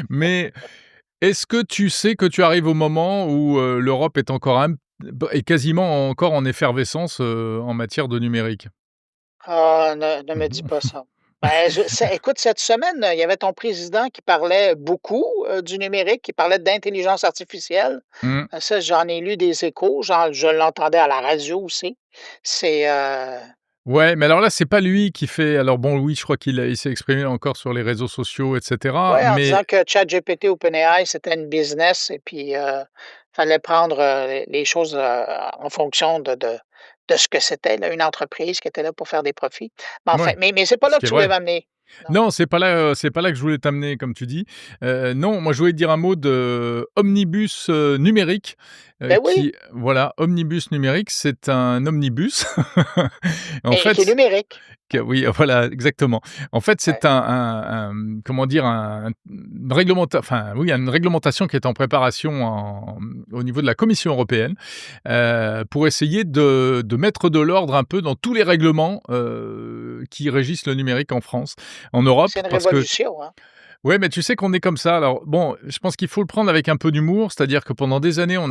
[SPEAKER 2] Mais est-ce que tu sais que tu arrives au moment où, l'Europe est encore est quasiment encore en effervescence, en matière de numérique?
[SPEAKER 6] Ah, ne me dis pas ça. Ben, écoute, cette semaine, il y avait ton président qui parlait beaucoup, du numérique, qui parlait d'intelligence artificielle.
[SPEAKER 2] Mmh.
[SPEAKER 6] Ça, j'en ai lu des échos, genre je l'entendais à la radio aussi. C'est,
[SPEAKER 2] Ouais, mais alors là, c'est pas lui qui fait alors bon, oui, je crois il s'est exprimé encore sur les réseaux sociaux et cetera,
[SPEAKER 6] ouais, en disant
[SPEAKER 2] mais
[SPEAKER 6] que ChatGPT, OpenAI, c'était une business et puis, fallait prendre, les choses, en fonction de ce que c'était, là, une entreprise qui était là pour faire des profits. Mais enfin,
[SPEAKER 2] ouais,
[SPEAKER 6] mais c'est pas
[SPEAKER 2] ce
[SPEAKER 6] là
[SPEAKER 2] qui
[SPEAKER 6] que
[SPEAKER 2] est
[SPEAKER 6] tu voulais
[SPEAKER 2] vrai.
[SPEAKER 6] m'amener. Non.
[SPEAKER 2] Non, c'est pas là que je voulais t'amener comme tu dis. Non, moi je voulais te dire un mot de omnibus, numérique,
[SPEAKER 6] Ben oui,
[SPEAKER 2] qui voilà, omnibus numérique, c'est un omnibus. En
[SPEAKER 6] et qui est
[SPEAKER 2] fait
[SPEAKER 6] numérique.
[SPEAKER 2] oui, voilà, exactement. En fait,
[SPEAKER 6] Ouais.
[SPEAKER 2] c'est comment dire? Une enfin, oui, une réglementation qui est en préparation au niveau de la Commission européenne, pour essayer de mettre de l'ordre un peu dans tous les règlements, qui régissent le numérique en France, en Europe.
[SPEAKER 6] C'est une
[SPEAKER 2] Parce que
[SPEAKER 6] révolution, hein.
[SPEAKER 2] ouais, mais tu sais qu'on est comme ça. Alors bon, je pense qu'il faut le prendre avec un peu d'humour, c'est-à-dire que pendant des années, on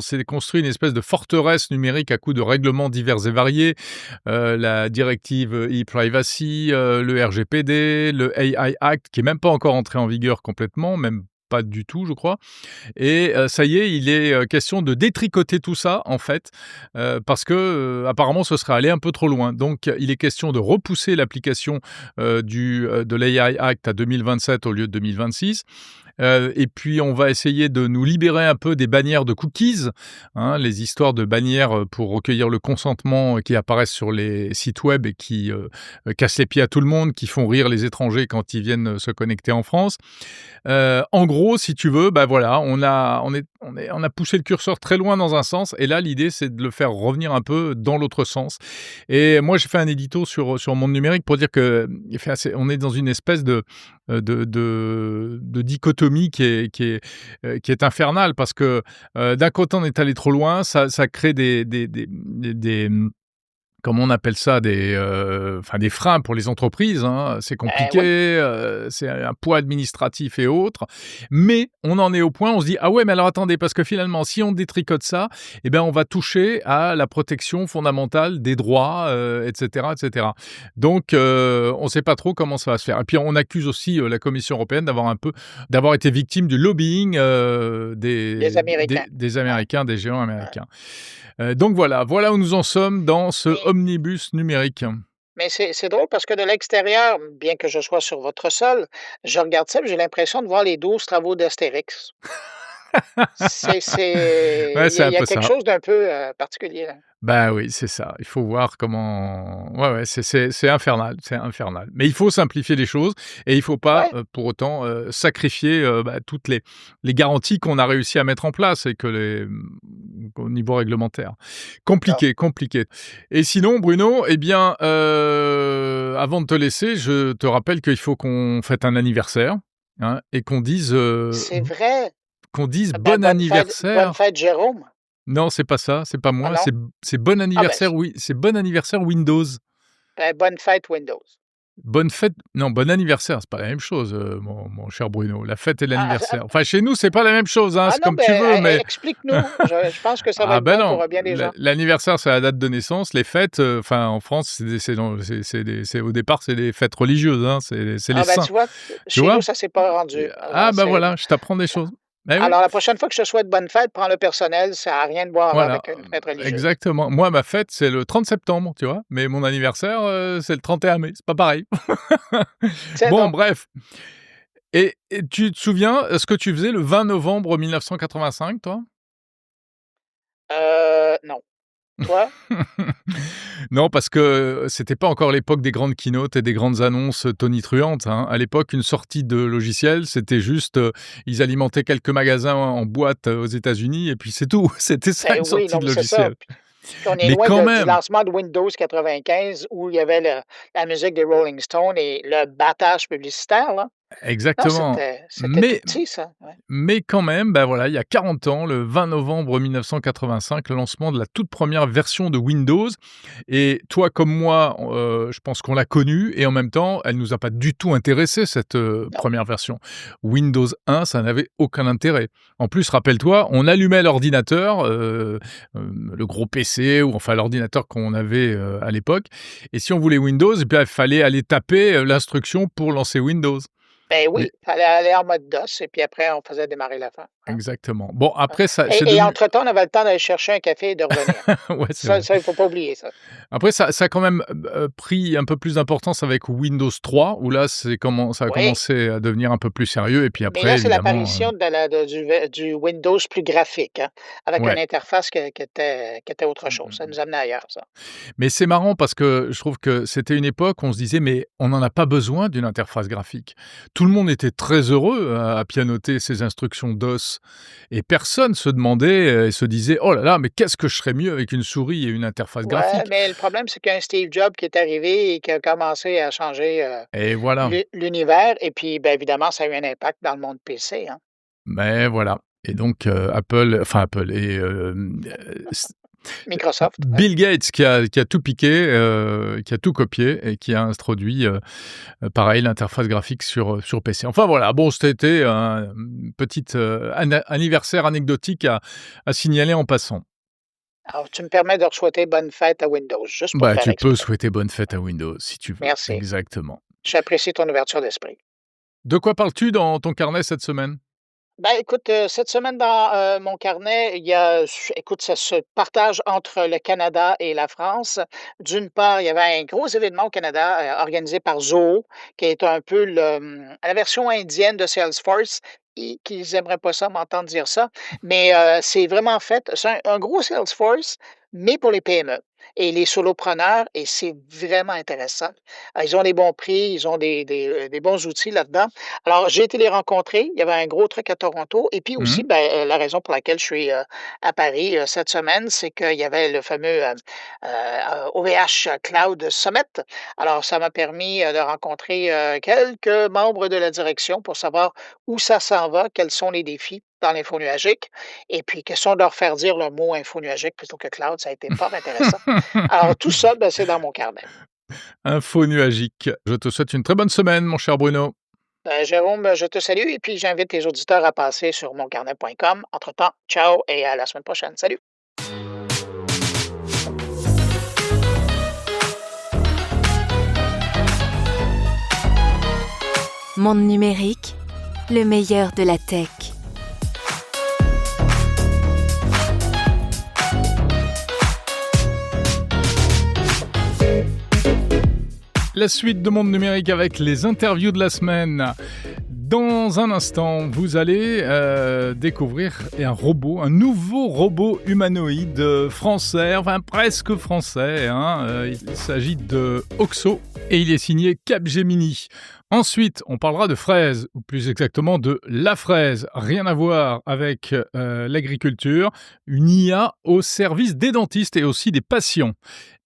[SPEAKER 2] s'est construit une espèce de forteresse numérique à coups de règlements divers et variés, la directive e-privacy, le RGPD, le AI Act, qui est même pas encore entré en vigueur complètement, même pas du tout, je crois. Et ça y est, il est, question de détricoter tout ça, en fait, parce que, apparemment, ce serait allé un peu trop loin. Donc il est question de repousser l'application, de l'AI Act à 2027 au lieu de 2026. Et puis on va essayer de nous libérer un peu des bannières de cookies, hein, les histoires de bannières, pour recueillir le consentement, qui apparaissent sur les sites web et qui, cassent les pieds à tout le monde, qui font rire les étrangers quand ils viennent, se connecter en France. En gros, si tu veux, bah, voilà, on a poussé le curseur très loin dans un sens et là, l'idée, c'est de le faire revenir un peu dans l'autre sens et moi, j'ai fait un édito sur Monde Numérique pour dire que, il fait assez on est dans une espèce de dichotomie qui est infernale parce que, d'un côté, on est allé trop loin, ça crée comment on appelle ça? Enfin des freins pour les entreprises, hein. C'est compliqué,
[SPEAKER 6] Oui,
[SPEAKER 2] c'est un poids administratif et autres. Mais on en est au point, on se dit: «Ah ouais, mais alors attendez, parce que finalement, si on détricote ça, eh ben, on va toucher à la protection fondamentale des droits, et cetera, et cetera». Donc on ne sait pas trop comment ça va se faire. Et puis on accuse aussi, la Commission européenne d'avoir été victime du lobbying,
[SPEAKER 6] les Américains.
[SPEAKER 2] des
[SPEAKER 6] Ouais,
[SPEAKER 2] Américains, des géants
[SPEAKER 6] ouais.
[SPEAKER 2] américains. Donc voilà où nous en sommes dans ce
[SPEAKER 6] Mais
[SPEAKER 2] omnibus numérique.
[SPEAKER 6] mais c'est drôle parce que de l'extérieur, bien que je sois sur votre sol, je regarde ça, puis j'ai l'impression de voir les 12 travaux d'Astérix.
[SPEAKER 2] Ouais, c'est
[SPEAKER 6] Il
[SPEAKER 2] un
[SPEAKER 6] y a
[SPEAKER 2] peu
[SPEAKER 6] quelque
[SPEAKER 2] ça.
[SPEAKER 6] chose d'un peu, particulier là.
[SPEAKER 2] Bah oui, c'est ça. Il faut voir comment. Ouais, c'est infernal, c'est infernal. Mais il faut simplifier les choses et il faut pas
[SPEAKER 6] Ouais,
[SPEAKER 2] pour autant sacrifier toutes les garanties qu'on a réussi à mettre en place et au niveau réglementaire.
[SPEAKER 6] non.
[SPEAKER 2] Compliqué. Et sinon, Bruno, eh bien, avant de te laisser, je te rappelle qu'il faut qu'on fête un anniversaire, hein, et
[SPEAKER 6] C'est vrai.
[SPEAKER 2] qu'on dise
[SPEAKER 6] Ben,
[SPEAKER 2] bon
[SPEAKER 6] bonne
[SPEAKER 2] anniversaire.
[SPEAKER 6] fête, Jérôme.
[SPEAKER 2] Non, c'est pas ça, c'est pas
[SPEAKER 6] Ah
[SPEAKER 2] moi,
[SPEAKER 6] non?
[SPEAKER 2] c'est bon
[SPEAKER 6] Ah ben,
[SPEAKER 2] anniversaire, oui, c'est bon anniversaire Windows.
[SPEAKER 6] bonne fête, Windows.
[SPEAKER 2] Bonne fête non, bon anniversaire, c'est pas la même chose, mon cher Bruno. La fête et
[SPEAKER 6] Ah,
[SPEAKER 2] l'anniversaire. Enfin, chez nous, c'est pas la même chose, hein,
[SPEAKER 6] ah
[SPEAKER 2] c'est
[SPEAKER 6] non,
[SPEAKER 2] comme tu veux, mais
[SPEAKER 6] explique-nous. Je pense que ça va
[SPEAKER 2] ah
[SPEAKER 6] être
[SPEAKER 2] ben
[SPEAKER 6] bon
[SPEAKER 2] non,
[SPEAKER 6] pour bien des gens.
[SPEAKER 2] l'anniversaire, c'est la date de naissance. Les fêtes, enfin, en France, c'est au départ, c'est des fêtes religieuses, hein, c'est les
[SPEAKER 6] Ah ben,
[SPEAKER 2] saints,
[SPEAKER 6] tu vois,
[SPEAKER 2] tu
[SPEAKER 6] chez
[SPEAKER 2] vois?
[SPEAKER 6] nous, ça s'est pas rendu.
[SPEAKER 2] Ah
[SPEAKER 6] Alors,
[SPEAKER 2] bah, voilà, je t'apprends des choses. Eh oui.
[SPEAKER 6] alors la prochaine fois que je te souhaite bonne fête, prends le personnel, ça a rien de voir
[SPEAKER 2] Voilà,
[SPEAKER 6] avec une fête religieuse.
[SPEAKER 2] exactement. Moi, ma fête, c'est le 30 septembre, tu vois? Mais mon anniversaire, c'est le 31 mai, c'est pas pareil.
[SPEAKER 6] C'est
[SPEAKER 2] Bon,
[SPEAKER 6] donc,
[SPEAKER 2] bref. Et tu te souviens ce que tu faisais le 20 novembre 1985, toi?
[SPEAKER 6] non. Toi?
[SPEAKER 2] Non, parce que c'était pas encore l'époque des grandes keynotes et des grandes annonces tonitruantes, hein. À l'époque, une sortie de logiciel, c'était juste, ils alimentaient quelques magasins en boîte, aux États-Unis et puis c'est tout. C'était ça,
[SPEAKER 6] Ben
[SPEAKER 2] une
[SPEAKER 6] oui,
[SPEAKER 2] sortie
[SPEAKER 6] non,
[SPEAKER 2] de
[SPEAKER 6] mais c'est ça.
[SPEAKER 2] logiciel.
[SPEAKER 6] Puis on est
[SPEAKER 2] Mais
[SPEAKER 6] loin
[SPEAKER 2] quand
[SPEAKER 6] du
[SPEAKER 2] même,
[SPEAKER 6] lancement de Windows 95 où il y avait la musique des Rolling Stones et le battage publicitaire, là. Non,
[SPEAKER 2] exactement.
[SPEAKER 6] c'était tout
[SPEAKER 2] Mais
[SPEAKER 6] petit, ça. Ouais.
[SPEAKER 2] Mais quand même, bah, voilà, il y a 40 ans, le 20 novembre 1985, le lancement de la toute première version de Windows. Et toi comme moi, je pense qu'on l'a connue et en même temps, elle nous a pas du tout intéressés cette,
[SPEAKER 6] Non.
[SPEAKER 2] première version. Windows 1, ça n'avait aucun intérêt. En plus, rappelle-toi, on allumait l'ordinateur, le gros PC ou enfin l'ordinateur qu'on avait, à l'époque et si on voulait Windows, eh bien, il fallait aller taper, l'instruction pour lancer Windows.
[SPEAKER 6] Ben
[SPEAKER 2] Et
[SPEAKER 6] oui, fallait aller en mode DOS et puis après on faisait démarrer la fin. Ouais.
[SPEAKER 2] exactement. Bon,
[SPEAKER 6] Ouais.
[SPEAKER 2] après ça c'est
[SPEAKER 6] Et
[SPEAKER 2] devenu
[SPEAKER 6] entre-temps, on avait le temps d'aller chercher un café et de revenir.
[SPEAKER 2] ouais, c'est
[SPEAKER 6] Ça
[SPEAKER 2] vrai.
[SPEAKER 6] ça, il faut pas oublier ça.
[SPEAKER 2] Après ça a quand même, pris un peu plus d'importance avec Windows 3 où là, ça a
[SPEAKER 6] Oui,
[SPEAKER 2] commencé à devenir un peu plus sérieux et puis
[SPEAKER 6] mais là,
[SPEAKER 2] après
[SPEAKER 6] c'est
[SPEAKER 2] évidemment,
[SPEAKER 6] l'apparition du Windows plus graphique, hein, avec une
[SPEAKER 2] ouais.
[SPEAKER 6] interface qui était autre
[SPEAKER 2] Mmh
[SPEAKER 6] chose.
[SPEAKER 2] mh
[SPEAKER 6] Ça
[SPEAKER 2] mh.
[SPEAKER 6] nous amenait ailleurs, ça.
[SPEAKER 2] Mais c'est marrant parce que je trouve que c'était une époque où on se disait: «Mais on n'en a pas besoin d'une interface graphique». Tout le monde était très heureux à pianoter ses instructions DOS et personne se demandait, et se disait: «Oh là là, mais qu'est-ce que je ferais mieux avec une souris et une interface
[SPEAKER 6] Ouais,
[SPEAKER 2] graphique?»
[SPEAKER 6] mais le problème, c'est qu'il y a un Steve Jobs qui est arrivé et qui a commencé à changer,
[SPEAKER 2] Et voilà.
[SPEAKER 6] l'univers et puis, ben, évidemment, ça a eu un impact dans le monde PC, hein.
[SPEAKER 2] Mais voilà et donc Apple et
[SPEAKER 6] Microsoft, ouais.
[SPEAKER 2] Bill Gates qui a tout piqué, qui a tout copié et qui a introduit, pareil l'interface graphique sur PC. Enfin voilà, bon c'était un petit, anniversaire anecdotique à signaler en passant.
[SPEAKER 6] Alors, tu me permets de souhaiter bonne fête à Windows, juste pour
[SPEAKER 2] Bah,
[SPEAKER 6] faire
[SPEAKER 2] tu peux
[SPEAKER 6] exprès.
[SPEAKER 2] souhaiter bonne fête à Windows si tu veux.
[SPEAKER 6] Merci.
[SPEAKER 2] Exactement.
[SPEAKER 6] J'apprécie ton ouverture d'esprit.
[SPEAKER 2] De quoi parles-tu dans ton carnet cette semaine?
[SPEAKER 6] Ben, écoute, cette semaine dans, mon carnet, il y a écoute, ça se partage entre le Canada et la France. D'une part, il y avait un gros événement au Canada, organisé par Zoho, qui est un peu la version indienne de Salesforce et qu'ils aimeraient pas ça m'entendre dire ça, mais, c'est vraiment fait c'est un gros Salesforce, mais pour les PME et les solopreneurs et c'est vraiment intéressant. Ils ont des bons prix, ils ont des bons outils là-dedans. Alors, j'ai été les rencontrer. Il y avait un gros truc à Toronto et puis
[SPEAKER 2] Mmh.
[SPEAKER 6] aussi, ben, la raison pour laquelle je suis, à Paris, cette semaine, c'est qu'il y avait le fameux, OVH Cloud Summit. Alors, ça m'a permis, de rencontrer, quelques membres de la direction pour savoir où ça s'en va, quels sont les défis dans l'info nuagique et puis question de leur faire dire le mot info nuagique plutôt que cloud, ça a été fort intéressant. Alors tout ça, ben, c'est dans mon carnet.
[SPEAKER 2] Info nuagique. Je te souhaite une très bonne semaine mon cher Bruno.
[SPEAKER 6] Jérôme, je te salue et puis j'invite les auditeurs à passer sur moncarnet.com. Entre-temps, ciao et à la semaine prochaine. Salut.
[SPEAKER 1] Monde numérique, le meilleur de la tech.
[SPEAKER 2] La suite de Monde numérique avec les interviews de la semaine. Dans un instant, vous allez découvrir un nouveau robot humanoïde français, enfin presque français. Il s'agit de Oxo et il est signé Capgemini. Ensuite, on parlera de fraises, ou plus exactement de la fraise. Rien à voir avec l'agriculture, une IA au service des dentistes et aussi des patients.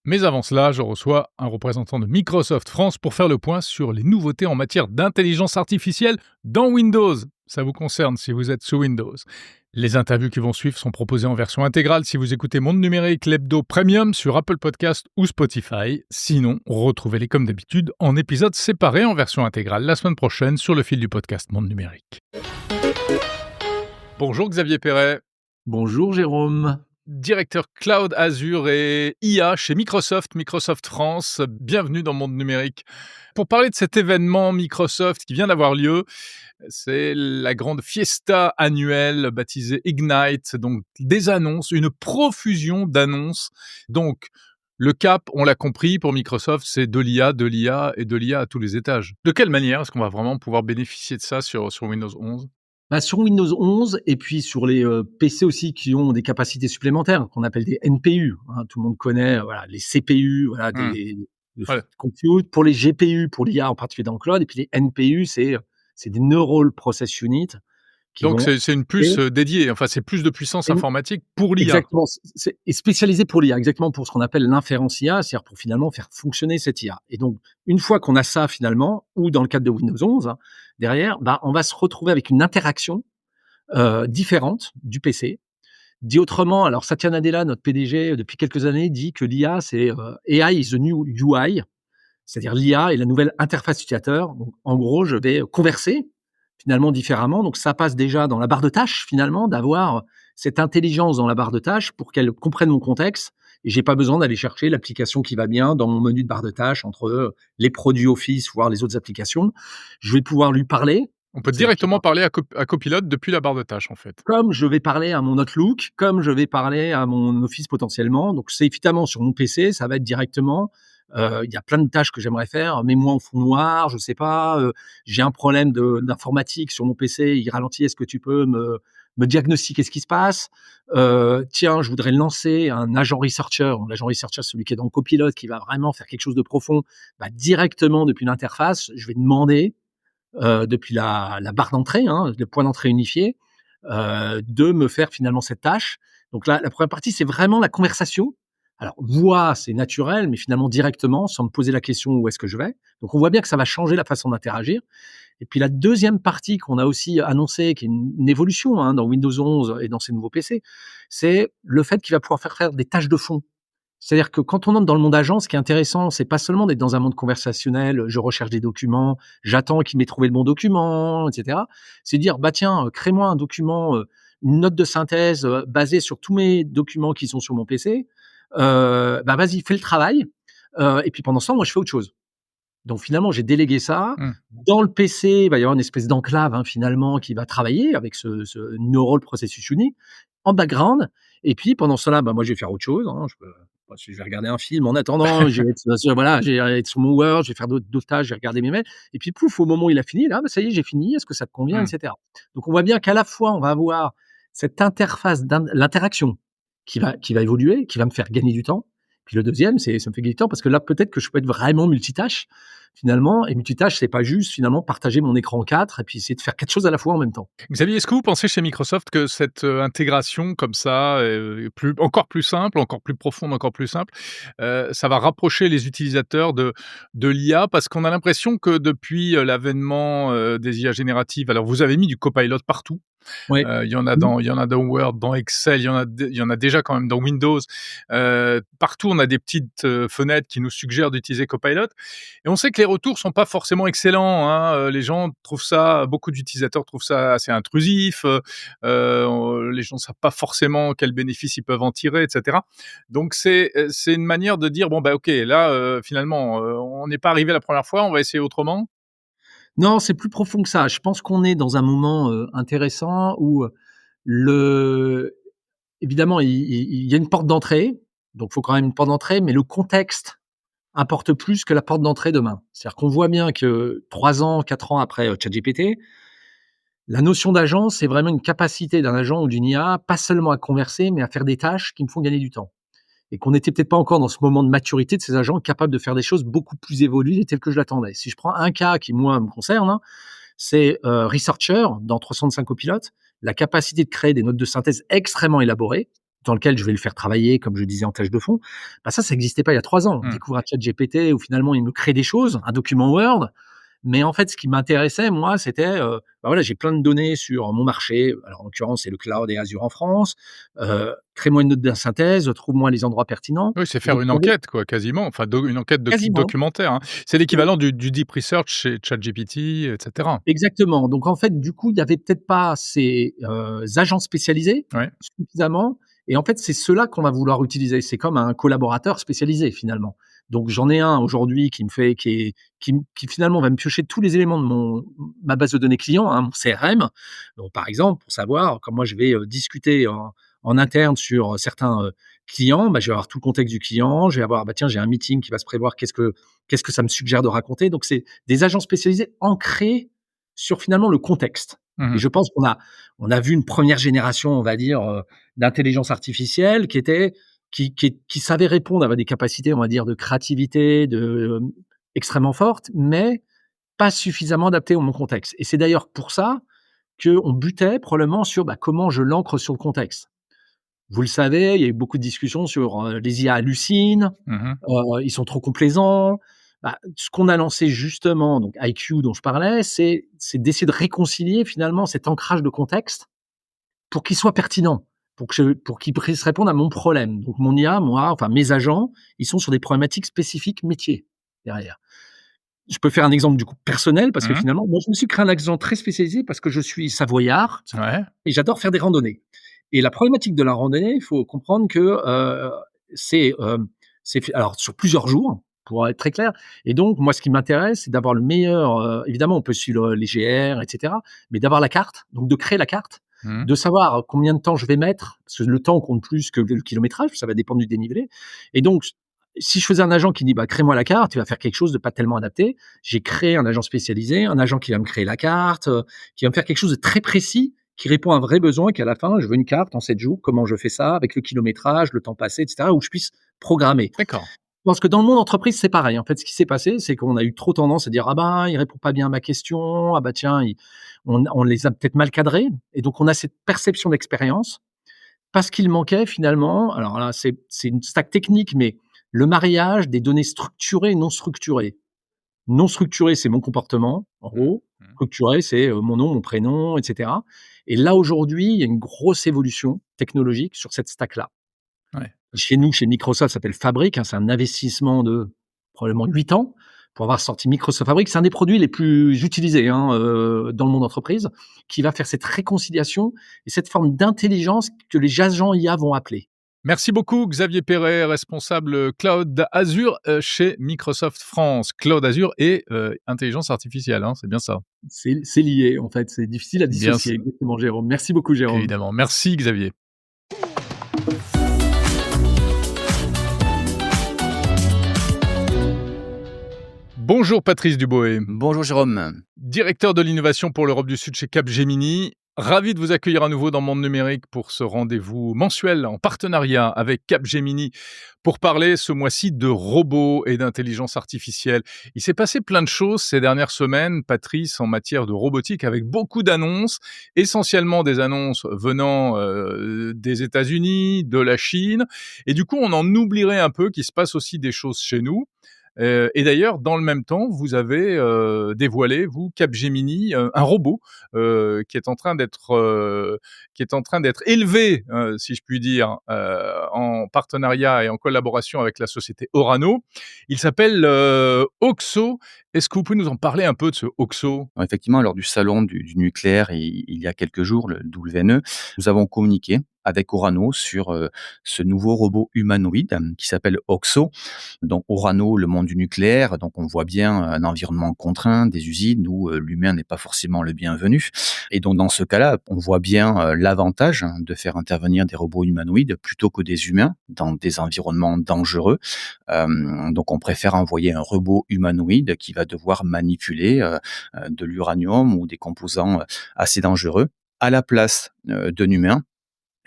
[SPEAKER 2] Mais avant cela, je reçois un représentant de Microsoft France pour faire le point sur les nouveautés en matière d'intelligence artificielle dans Windows. Ça vous concerne si vous êtes sous Windows. Les interviews qui vont suivre sont proposées en version intégrale si vous écoutez Monde Numérique, l'hebdo premium sur Apple Podcast ou Spotify. Sinon, retrouvez-les comme d'habitude en épisodes séparés en version intégrale la semaine prochaine sur le fil du podcast Monde Numérique. Bonjour Xavier Perret.
[SPEAKER 7] Bonjour Jérôme.
[SPEAKER 2] Directeur Cloud Azure et IA chez Microsoft France. Bienvenue dans Monde Numérique. Pour parler de cet événement Microsoft qui vient d'avoir lieu, c'est la grande fiesta annuelle baptisée Ignite, donc des annonces, une profusion d'annonces. Donc, le cap, on l'a compris, pour Microsoft, c'est de l'IA et de l'IA à tous les étages. De quelle manière est-ce qu'on va vraiment pouvoir bénéficier de ça sur Windows 11 ?
[SPEAKER 7] Sur Windows 11 et puis sur les PC aussi qui ont des capacités supplémentaires qu'on appelle des NPU. Tout le monde connaît les CPU, des compute. Pour les GPU, pour l'IA en particulier dans le cloud. Et puis les NPU, c'est des Neural Process Unit.
[SPEAKER 2] Donc c'est une puce dédiée, enfin c'est plus de puissance informatique pour l'IA.
[SPEAKER 7] Exactement, c'est spécialisé pour l'IA, exactement pour ce qu'on appelle l'inférence IA, c'est-à-dire pour finalement faire fonctionner cette IA. Et donc une fois qu'on a ça finalement, ou dans le cadre de Windows 11, derrière, on va se retrouver avec une interaction différente du PC. Dit autrement, alors Satya Nadella, notre PDG, depuis quelques années, dit que l'IA c'est AI is the new UI, c'est-à-dire l'IA est la nouvelle interface utilisateur. Donc en gros, je vais converser finalement différemment. Donc, ça passe déjà dans la barre de tâches, finalement, d'avoir cette intelligence dans la barre de tâches pour qu'elle comprenne mon contexte. Et j'ai pas besoin d'aller chercher l'application qui va bien dans mon menu de barre de tâches entre les produits Office, voire les autres applications. Je vais pouvoir lui parler.
[SPEAKER 2] On peut directement parler à Copilot depuis la barre de tâches, en fait.
[SPEAKER 7] Comme je vais parler à mon Outlook, comme je vais parler à mon Office potentiellement. Donc, c'est évidemment sur mon PC, ça va être directement. Il y a plein de tâches que j'aimerais faire. Mets-moi en fond noir, je sais pas. J'ai un problème d'informatique sur mon PC, il ralentit. Est-ce que tu peux me diagnostiquer ce qui se passe? Tiens, je voudrais lancer un agent researcher. L'agent researcher, celui qui est dans le Copilot, qui va vraiment faire quelque chose de profond. Directement depuis l'interface, je vais demander depuis la barre d'entrée, le point d'entrée unifié, de me faire finalement cette tâche. Donc là, la première partie, c'est vraiment la conversation. Alors, voix, c'est naturel, mais finalement directement, sans me poser la question où est-ce que je vais. Donc, on voit bien que ça va changer la façon d'interagir. Et puis, la deuxième partie qu'on a aussi annoncée, qui est une évolution dans Windows 11 et dans ces nouveaux PC, c'est le fait qu'il va pouvoir faire des tâches de fond. C'est-à-dire que quand on entre dans le monde agent, ce qui est intéressant, c'est pas seulement d'être dans un monde conversationnel, je recherche des documents, j'attends qu'il m'ait trouvé le bon document, etc. C'est dire, tiens, crée-moi un document, une note de synthèse basée sur tous mes documents qui sont sur mon PC. Vas-y, fais le travail. Et puis pendant ce temps, moi, je fais autre chose. Donc finalement, j'ai délégué ça. Dans le PC, il va y avoir une espèce d'enclave finalement qui va travailler avec ce Neural Process Unit en background. Et puis pendant cela, moi, je vais faire autre chose. Je vais regarder un film en attendant. je vais être sur mon Word, je vais faire d'autres tâches, je vais regarder mes mails. Et puis pouf, au moment où il a fini, là, ça y est, j'ai fini. Est-ce que ça te convient, etc. Donc on voit bien qu'à la fois, on va avoir cette interface, l'interaction qui va évoluer, qui va me faire gagner du temps. Puis le deuxième, ça me fait gagner du temps parce que là, peut-être que je peux être vraiment multitâche, finalement. Et multitâche, c'est pas juste, finalement, partager mon écran en 4 et puis essayer de faire 4 choses à la fois en même temps.
[SPEAKER 2] Xavier, est-ce que vous pensez chez Microsoft que cette intégration comme ça, encore plus simple, encore plus profonde, encore plus simple, ça va rapprocher les utilisateurs de l'IA? Parce qu'on a l'impression que depuis l'avènement des IA génératives, alors vous avez mis du Copilot partout.
[SPEAKER 7] Oui.
[SPEAKER 2] Il y en a dans Word, dans Excel, il y en a déjà quand même dans Windows. Partout, on a des petites fenêtres qui nous suggèrent d'utiliser Copilot. Et on sait que les retours sont pas forcément excellents. Les gens trouvent ça, beaucoup d'utilisateurs trouvent ça assez intrusif. Les gens savent pas forcément quels bénéfices ils peuvent en tirer, etc. Donc c'est une manière de dire ok, là finalement on n'est pas arrivé la première fois, on va essayer autrement.
[SPEAKER 7] Non, c'est plus profond que ça. Je pense qu'on est dans un moment intéressant où évidemment, il y a une porte d'entrée, donc il faut quand même une porte d'entrée, mais le contexte importe plus que la porte d'entrée demain. C'est-à-dire qu'on voit bien que 3 ans, 4 ans après ChatGPT, La notion d'agent, c'est vraiment une capacité d'un agent ou d'une IA, pas seulement à converser, mais à faire des tâches qui me font gagner du temps. Et qu'on n'était peut-être pas encore dans ce moment de maturité de ces agents capables de faire des choses beaucoup plus évoluées telles que je l'attendais. Si je prends un cas qui, moi, me concerne, hein, c'est Researcher dans 365 Copilote, la capacité de créer des notes de synthèse extrêmement élaborées, dans lesquelles je vais le faire travailler, comme je disais, en tâche de fond. Bah ça n'existait pas il y a 3 ans. On découvre un chat GPT où finalement il me crée des choses, un document Word. Mais en fait, ce qui m'intéressait, moi, c'était, bah voilà, j'ai plein de données sur mon marché. Alors, en l'occurrence, c'est le cloud et Azure en France. Crée-moi une note de synthèse, trouve-moi les endroits pertinents.
[SPEAKER 2] Oui, c'est
[SPEAKER 7] Et
[SPEAKER 2] faire
[SPEAKER 7] donc,
[SPEAKER 2] une enquête, quoi, quasiment. Enfin, une enquête
[SPEAKER 7] quasiment.
[SPEAKER 2] documentaire, hein. C'est l'équivalent du deep research chez ChatGPT, et cetera.
[SPEAKER 7] Exactement. Donc en fait, du coup, il y avait peut-être pas ces, agents spécialisés
[SPEAKER 2] Ouais.
[SPEAKER 7] suffisamment et en fait, c'est ceux-là qu'on va vouloir utiliser. C'est comme un collaborateur spécialisé finalement. Donc j'en ai un aujourd'hui qui finalement va me piocher tous les éléments de ma base de données client, hein, mon CRM. Donc par exemple, pour savoir quand moi je vais, discuter en interne sur certains, clients, bah, je vais avoir tout le contexte du client, je vais avoir, bah, tiens, j'ai un meeting qui va se prévoir, qu'est-ce que ça me suggère de raconter? Donc c'est des agents spécialisés ancrés sur finalement le contexte. Et
[SPEAKER 2] Mmh.
[SPEAKER 7] je pense qu'on a vu une première génération, on va dire, d'intelligence artificielle qui savait répondre, avait des capacités, on va dire, de créativité, extrêmement fortes, mais pas suffisamment adaptées au mon contexte. Et c'est d'ailleurs pour ça qu'on butait probablement sur, bah, comment je l'ancre sur le contexte. Vous le savez, il y a eu beaucoup de discussions sur, les IA hallucinent,
[SPEAKER 2] Mmh.
[SPEAKER 7] ils sont trop complaisants. Bah, ce qu'on a lancé justement, donc IQ dont je parlais, c'est d'essayer de réconcilier finalement cet ancrage de contexte pour qu'il soit pertinent, pour qu'il puisse répondre à mon problème. Donc mon IA, moi, enfin mes agents, ils sont sur des problématiques spécifiques métiers derrière. Je peux faire un exemple du coup personnel parce que
[SPEAKER 2] Mmh.
[SPEAKER 7] finalement, moi je me suis créé un accent très spécialisé parce que je suis savoyard
[SPEAKER 2] Ouais.
[SPEAKER 7] et j'adore faire des randonnées. Et la problématique de la randonnée, il faut comprendre que, c'est, alors sur plusieurs jours, pour être très clair. Et donc moi, ce qui m'intéresse, c'est d'avoir le meilleur, évidemment, on peut suivre les GR et cetera, mais d'avoir la carte, donc de créer la carte,
[SPEAKER 2] Mmh.
[SPEAKER 7] de savoir combien de temps je vais mettre, parce que le temps compte plus que le kilométrage, ça va dépendre du dénivelé. Et donc, si je faisais un agent qui dit: «Bah, crée-moi la carte», il va faire quelque chose de pas tellement adapté. J'ai créé un agent spécialisé, un agent qui va me créer la carte, qui va me faire quelque chose de très précis, qui répond à un vrai besoin, qu'à la fin, je veux une carte en 7 jours, comment je fais ça, avec le kilométrage, le temps passé, et cetera, où je puisse programmer.
[SPEAKER 2] D'accord.
[SPEAKER 7] Je pense que dans le monde entreprise, c'est pareil. En fait, ce qui s'est passé, c'est qu'on a eu trop tendance à dire: «Ah ben, il répond pas bien à ma question. Ah bah tiens, on les a peut-être mal cadrés» et donc on a cette perception d'expérience parce qu'il manquait finalement, alors là, c'est une stack technique, mais le mariage des données structurées et non structurées. Non structuré, c'est mon comportement, en gros.
[SPEAKER 2] Mmh.
[SPEAKER 7] Structuré, c'est, mon nom, mon prénom et cetera. Et là, aujourd'hui, il y a une grosse évolution technologique sur cette stack-là.
[SPEAKER 2] Ouais.
[SPEAKER 7] Chez nous, chez Microsoft, ça s'appelle Fabric, hein, c'est un investissement de probablement 8 ans pour avoir sorti Microsoft Fabric. C'est un des produits les plus utilisés, hein, dans le monde entreprise, qui va faire cette réconciliation et cette forme d'intelligence que les agents IA vont appeler.
[SPEAKER 2] Merci beaucoup Xavier Perret, responsable Cloud Azure, chez Microsoft France. Cloud Azure et intelligence artificielle, hein, c'est bien ça?
[SPEAKER 7] C'est lié, en fait, c'est difficile à
[SPEAKER 2] Bien
[SPEAKER 7] dissocier. Exactement, Jérôme. Merci beaucoup, Jérôme.
[SPEAKER 2] évidemment. Merci Xavier. Bonjour Patrice Duboé,
[SPEAKER 8] Bonjour Jérôme.
[SPEAKER 2] directeur de l'innovation pour l'Europe du Sud chez Capgemini. Ravi de vous accueillir à nouveau dans Monde Numérique pour ce rendez-vous mensuel en partenariat avec Capgemini pour parler ce mois-ci de robots et d'intelligence artificielle. Il s'est passé plein de choses ces dernières semaines, Patrice, en matière de robotique, avec beaucoup d'annonces, essentiellement des annonces venant des États-Unis, de la Chine. Et du coup, on en oublierait un peu qu'il se passe aussi des choses chez nous. Et d'ailleurs, dans le même temps, vous avez dévoilé, vous, Capgemini, un robot qui est en train d'être élevé, si je puis dire, en partenariat et en collaboration avec la société Orano. Il s'appelle Oxo. Est-ce que vous pouvez nous en parler un peu de ce Oxo?
[SPEAKER 8] Alors effectivement, lors du salon du nucléaire, il y a quelques jours, le WNE, nous avons communiqué avec Orano sur ce nouveau robot humanoïde qui s'appelle OXO. Donc Orano, le monde du nucléaire, donc on voit bien un environnement contraint, des usines où l'humain n'est pas forcément le bienvenu. Et donc dans ce cas-là, on voit bien l'avantage de faire intervenir des robots humanoïdes plutôt que des humains dans des environnements dangereux. Donc on préfère envoyer un robot humanoïde qui va devoir manipuler de l'uranium ou des composants assez dangereux à la place d'un humain.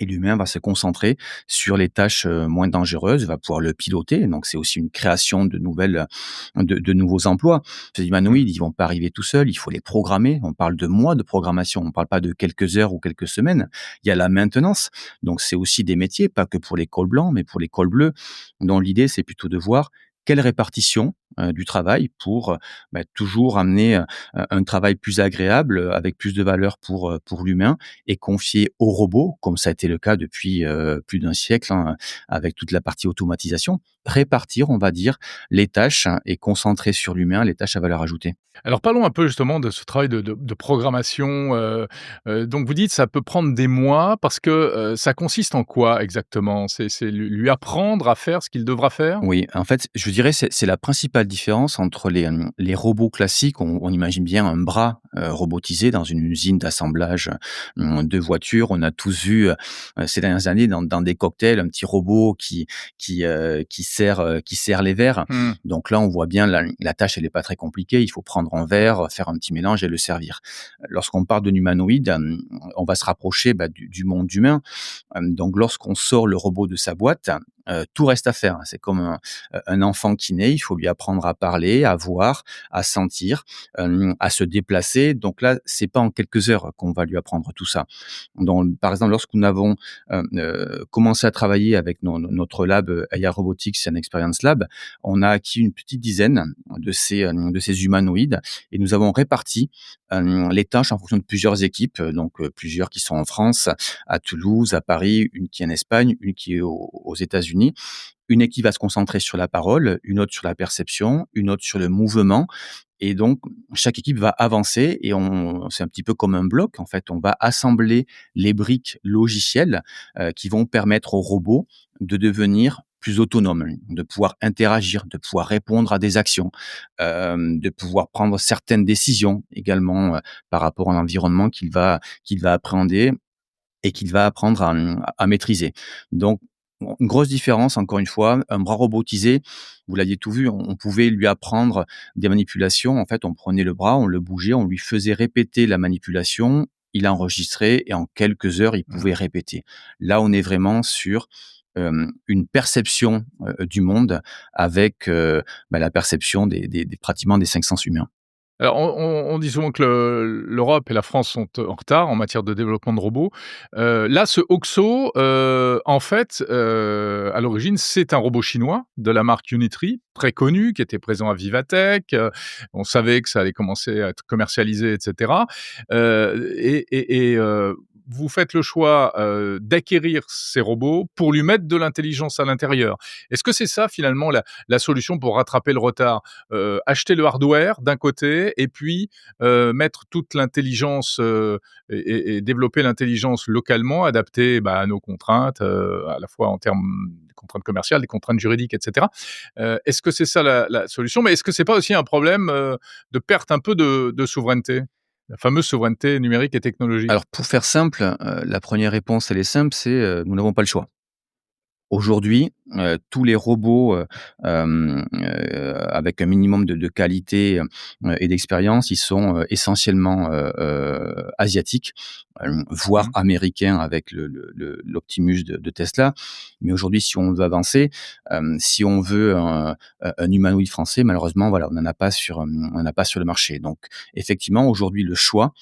[SPEAKER 8] Et l'humain va se concentrer sur les tâches moins dangereuses, va pouvoir le piloter. Donc, c'est aussi une création de nouveaux emplois. Ces humanoïdes, ils vont pas arriver tout seuls. Il faut les programmer. On parle de mois de programmation. On parle pas de quelques heures ou quelques semaines. Il y a la maintenance. Donc, c'est aussi des métiers, pas que pour les cols blancs, mais pour les cols bleus. Donc, l'idée, c'est plutôt de voir quelle répartition du travail pour toujours amener un travail plus agréable, avec plus de valeur pour l'humain et confier au robot, comme ça a été le cas depuis plus d'un siècle, hein, avec toute la partie automatisation, répartir, on va dire, les tâches et concentrer sur l'humain les tâches à valeur ajoutée.
[SPEAKER 2] Alors parlons un peu justement de ce travail de programmation. Donc vous dites ça peut prendre des mois parce que ça consiste en quoi exactement? C'est lui apprendre à faire ce qu'il devra faire?
[SPEAKER 8] Oui, en fait, je dirais c'est la principale différence entre les robots classiques. On imagine bien un bras robotisé dans une usine d'assemblage de voitures. On a tous vu ces dernières années dans des cocktails un petit robot qui sert les verres.
[SPEAKER 2] Mmh.
[SPEAKER 8] Donc là, on voit bien la tâche, elle est pas très compliquée. Il faut prendre un verre, faire un petit mélange et le servir. Lorsqu'on parle d'un humanoïde, on va se rapprocher du monde humain. Donc lorsqu'on sort le robot de sa boîte, tout reste à faire. C'est comme un enfant qui naît, il faut lui apprendre à parler, à voir, à sentir, à se déplacer. Donc là, c'est pas en quelques heures qu'on va lui apprendre tout ça. Donc, par exemple, lorsque nous avons commencé à travailler avec notre lab AI Robotics and Experience Lab, on a acquis une petite dizaine de ces humanoïdes et nous avons réparti les tâches en fonction de plusieurs équipes, donc plusieurs qui sont en France, à Toulouse, à Paris, une qui est en Espagne, une qui est aux États-Unis. Une équipe va se concentrer sur la parole, une autre sur la perception, une autre sur le mouvement. Et donc, chaque équipe va avancer et c'est un petit peu comme un bloc. En fait, on va assembler les briques logicielles qui vont permettre au robot de devenir plus autonome, de pouvoir interagir, de pouvoir répondre à des actions, de pouvoir prendre certaines décisions également par rapport à l'environnement qu'il va appréhender et qu'il va apprendre à maîtriser. Donc, une grosse différence, encore une fois, un bras robotisé, vous l'aviez tout vu, on pouvait lui apprendre des manipulations. En fait, on prenait le bras, on le bougeait, on lui faisait répéter la manipulation, il enregistrait et en quelques heures, il pouvait répéter. Là, on est vraiment sur une perception du monde avec la perception pratiquement des 5 sens humains.
[SPEAKER 2] Alors, on dit souvent que l'Europe et la France sont en retard en matière de développement de robots. Là, ce OXO, en fait, à l'origine, c'est un robot chinois de la marque Unitree, très connu, qui était présent à Vivatech. On savait que ça allait commencer à être commercialisé, etc. Vous faites le choix d'acquérir ces robots pour lui mettre de l'intelligence à l'intérieur. Est-ce que c'est ça, finalement, la solution pour rattraper le retard? Acheter le hardware d'un côté et puis mettre toute l'intelligence et développer l'intelligence localement, adaptée à nos contraintes, à la fois en termes des contraintes commerciales, des contraintes juridiques, etc. Est-ce que c'est ça la solution? Mais est-ce que c'est pas aussi un problème de perte un peu de souveraineté? La fameuse souveraineté numérique et technologique.
[SPEAKER 8] Alors, pour faire simple, la première réponse, elle est simple, c'est nous n'avons pas le choix. Aujourd'hui, tous les robots avec un minimum de qualité et d'expérience, ils sont essentiellement asiatiques, voire américains avec l'Optimus de Tesla. Mais aujourd'hui, si on veut avancer, si on veut un humanoïde français, malheureusement, voilà, on n'en a pas sur le marché. Donc, effectivement, aujourd'hui, le choix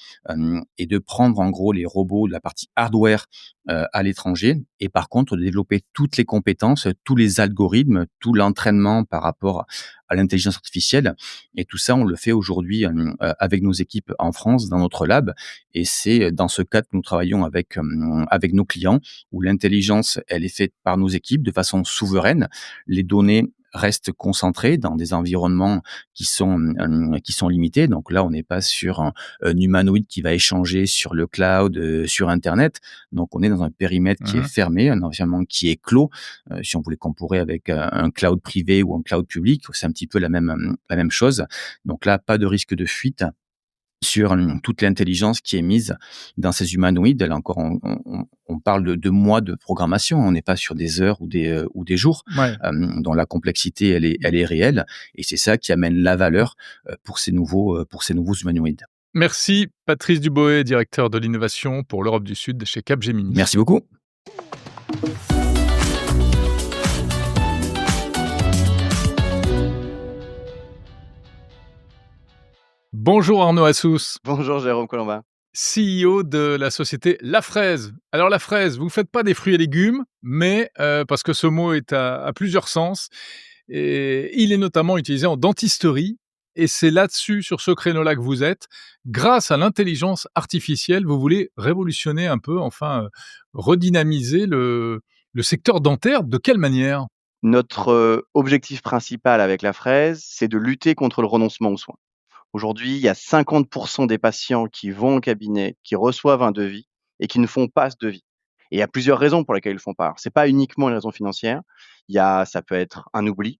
[SPEAKER 8] est de prendre en gros les robots de la partie hardware à l'étranger et par contre de développer toutes les compétences, tous les algorithmes, tout l'entraînement par rapport à l'intelligence artificielle. Et tout ça, on le fait aujourd'hui avec nos équipes en France, dans notre lab. Et c'est dans ce cadre que nous travaillons avec nos clients, où l'intelligence, elle est faite par nos équipes de façon souveraine. Les données restent concentrés dans des environnements qui sont limités. Donc là, on n'est pas sur un humanoïde qui va échanger sur le cloud, sur Internet. Donc on est dans un périmètre qui est fermé, un environnement qui est clos. Si on voulait comparer avec un cloud privé ou un cloud public, c'est un petit peu la même chose. Donc là, pas de risque de fuite sur toute l'intelligence qui est mise dans ces humanoïdes. Là encore, on parle de mois de programmation. On n'est pas sur des heures ou des jours, dont la complexité elle est réelle. Et c'est ça qui amène la valeur pour ces nouveaux humanoïdes.
[SPEAKER 2] Merci Patrice Duboé, directeur de l'innovation pour l'Europe du Sud chez Capgemini.
[SPEAKER 8] Merci beaucoup.
[SPEAKER 2] Bonjour Arnaud Assous.
[SPEAKER 9] Bonjour Jérôme Colombin.
[SPEAKER 2] CEO de la société La Fraise. Alors la fraise, vous ne faites pas des fruits et légumes, mais parce que ce mot est à plusieurs sens, et il est notamment utilisé en dentisterie, et c'est là-dessus, sur ce créneau-là que vous êtes. Grâce à l'intelligence artificielle, vous voulez révolutionner un peu, redynamiser le secteur dentaire. De quelle manière ?
[SPEAKER 9] Notre objectif principal avec La Fraise, c'est de lutter contre le renoncement aux soins. Aujourd'hui, il y a 50% des patients qui vont au cabinet, qui reçoivent un devis et qui ne font pas ce devis. Et il y a plusieurs raisons pour lesquelles ils ne le font pas. Ce n'est pas uniquement une raison financière. Ça peut être un oubli.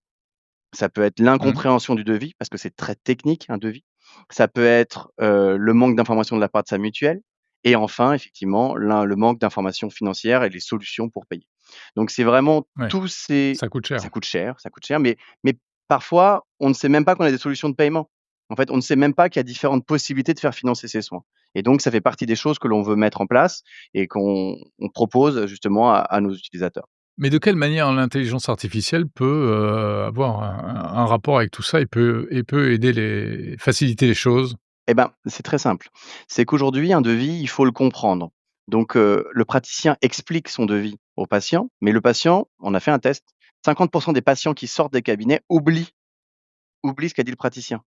[SPEAKER 9] Ça peut être l'incompréhension du devis, parce que c'est très technique, un devis. Ça peut être le manque d'informations de la part de sa mutuelle. Et enfin, effectivement, le manque d'informations financières et les solutions pour payer. Donc, c'est vraiment tous ces...
[SPEAKER 2] Ça coûte cher.
[SPEAKER 9] Ça coûte cher. Mais parfois, on ne sait même pas qu'on a des solutions de paiement. En fait, on ne sait même pas qu'il y a différentes possibilités de faire financer ces soins. Et donc, ça fait partie des choses que l'on veut mettre en place et qu'on propose justement à nos utilisateurs.
[SPEAKER 2] Mais de quelle manière l'intelligence artificielle peut avoir un rapport avec tout ça et peut aider faciliter les choses ?
[SPEAKER 9] Eh ben, c'est très simple. C'est qu'aujourd'hui, un devis, il faut le comprendre. Donc, le praticien explique son devis au patient, mais le patient, on a fait un test, 50% des patients qui sortent des cabinets oublient ce qu'a dit le praticien.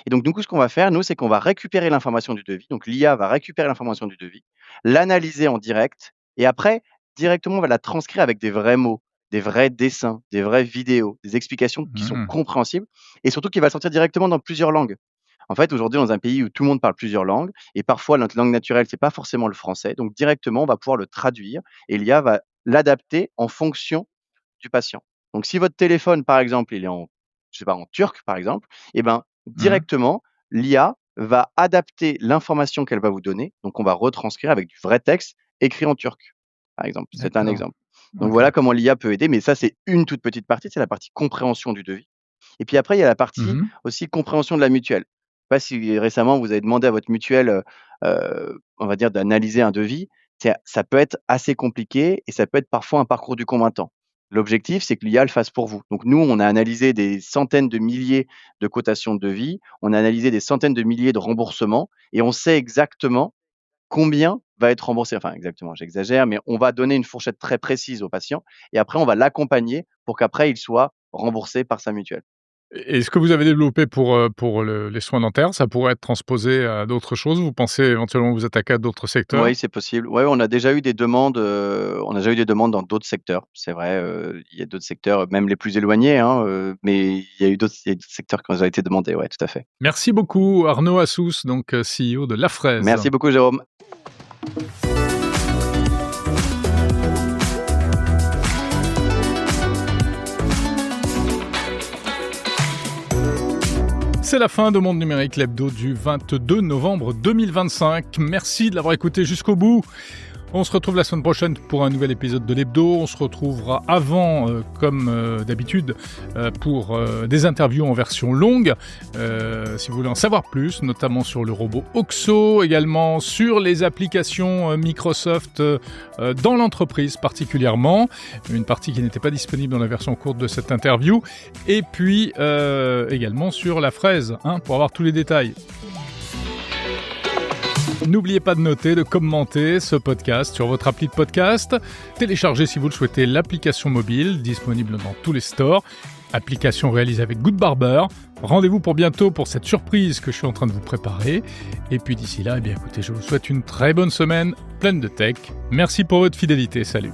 [SPEAKER 9] Et donc, du coup, ce qu'on va faire, nous, c'est qu'on va récupérer l'information du devis. Donc, l'IA va récupérer l'information du devis, l'analyser en direct, et après, directement, on va la transcrire avec des vrais mots, des vrais dessins, des vraies vidéos, des explications qui sont compréhensibles, et surtout qui va sortir directement dans plusieurs langues. En fait, aujourd'hui, dans un pays où tout le monde parle plusieurs langues, et parfois notre langue naturelle, c'est pas forcément le français, donc directement, on va pouvoir le traduire, et l'IA va l'adapter en fonction du patient. Donc, si votre téléphone, par exemple, il est en turc, par exemple, eh ben, directement, l'IA va adapter l'information qu'elle va vous donner. Donc, on va retranscrire avec du vrai texte écrit en turc, par exemple. C'est un exemple. Donc, voilà comment l'IA peut aider. Mais ça, c'est une toute petite partie. C'est la partie compréhension du devis. Et puis après, il y a la partie aussi compréhension de la mutuelle. Je ne sais pas si récemment, vous avez demandé à votre mutuelle, on va dire, d'analyser un devis. Ça peut être assez compliqué et ça peut être parfois un parcours du combattant. L'objectif, c'est que l'IA le fasse pour vous. Donc, nous, on a analysé des centaines de milliers de cotations de devis, on a analysé des centaines de milliers de remboursements et on sait exactement combien va être remboursé. Enfin, exactement, j'exagère, mais on va donner une fourchette très précise au patient et après, on va l'accompagner pour qu'après, il soit remboursé par sa mutuelle.
[SPEAKER 2] Et ce que vous avez développé pour les soins dentaires, ça pourrait être transposé à d'autres choses ? Vous pensez éventuellement vous attaquer à d'autres secteurs ?
[SPEAKER 9] Oui, c'est possible. Oui, on a déjà eu des demandes. Dans d'autres secteurs. C'est vrai, il y a d'autres secteurs, même les plus éloignés, mais il y a d'autres secteurs qui ont été demandés. Oui, tout à fait.
[SPEAKER 2] Merci beaucoup, Arnaud Assous, donc CEO de La Fraise.
[SPEAKER 9] Merci beaucoup, Jérôme.
[SPEAKER 2] C'est la fin de Monde Numérique, l'hebdo du 22 novembre 2025. Merci de l'avoir écouté jusqu'au bout. On se retrouve la semaine prochaine pour un nouvel épisode de l'hebdo. On se retrouvera avant, comme d'habitude, pour des interviews en version longue. Si vous voulez en savoir plus, notamment sur le robot Oxo, également sur les applications Microsoft dans l'entreprise particulièrement. Une partie qui n'était pas disponible dans la version courte de cette interview. Et puis également sur La Fraise, pour avoir tous les détails. N'oubliez pas de noter, de commenter ce podcast sur votre appli de podcast. Téléchargez si vous le souhaitez l'application mobile, disponible dans tous les stores. Application réalisée avec Good Barber. Rendez-vous pour bientôt pour cette surprise que je suis en train de vous préparer. Et puis d'ici là, écoutez, je vous souhaite une très bonne semaine, pleine de tech. Merci pour votre fidélité, salut.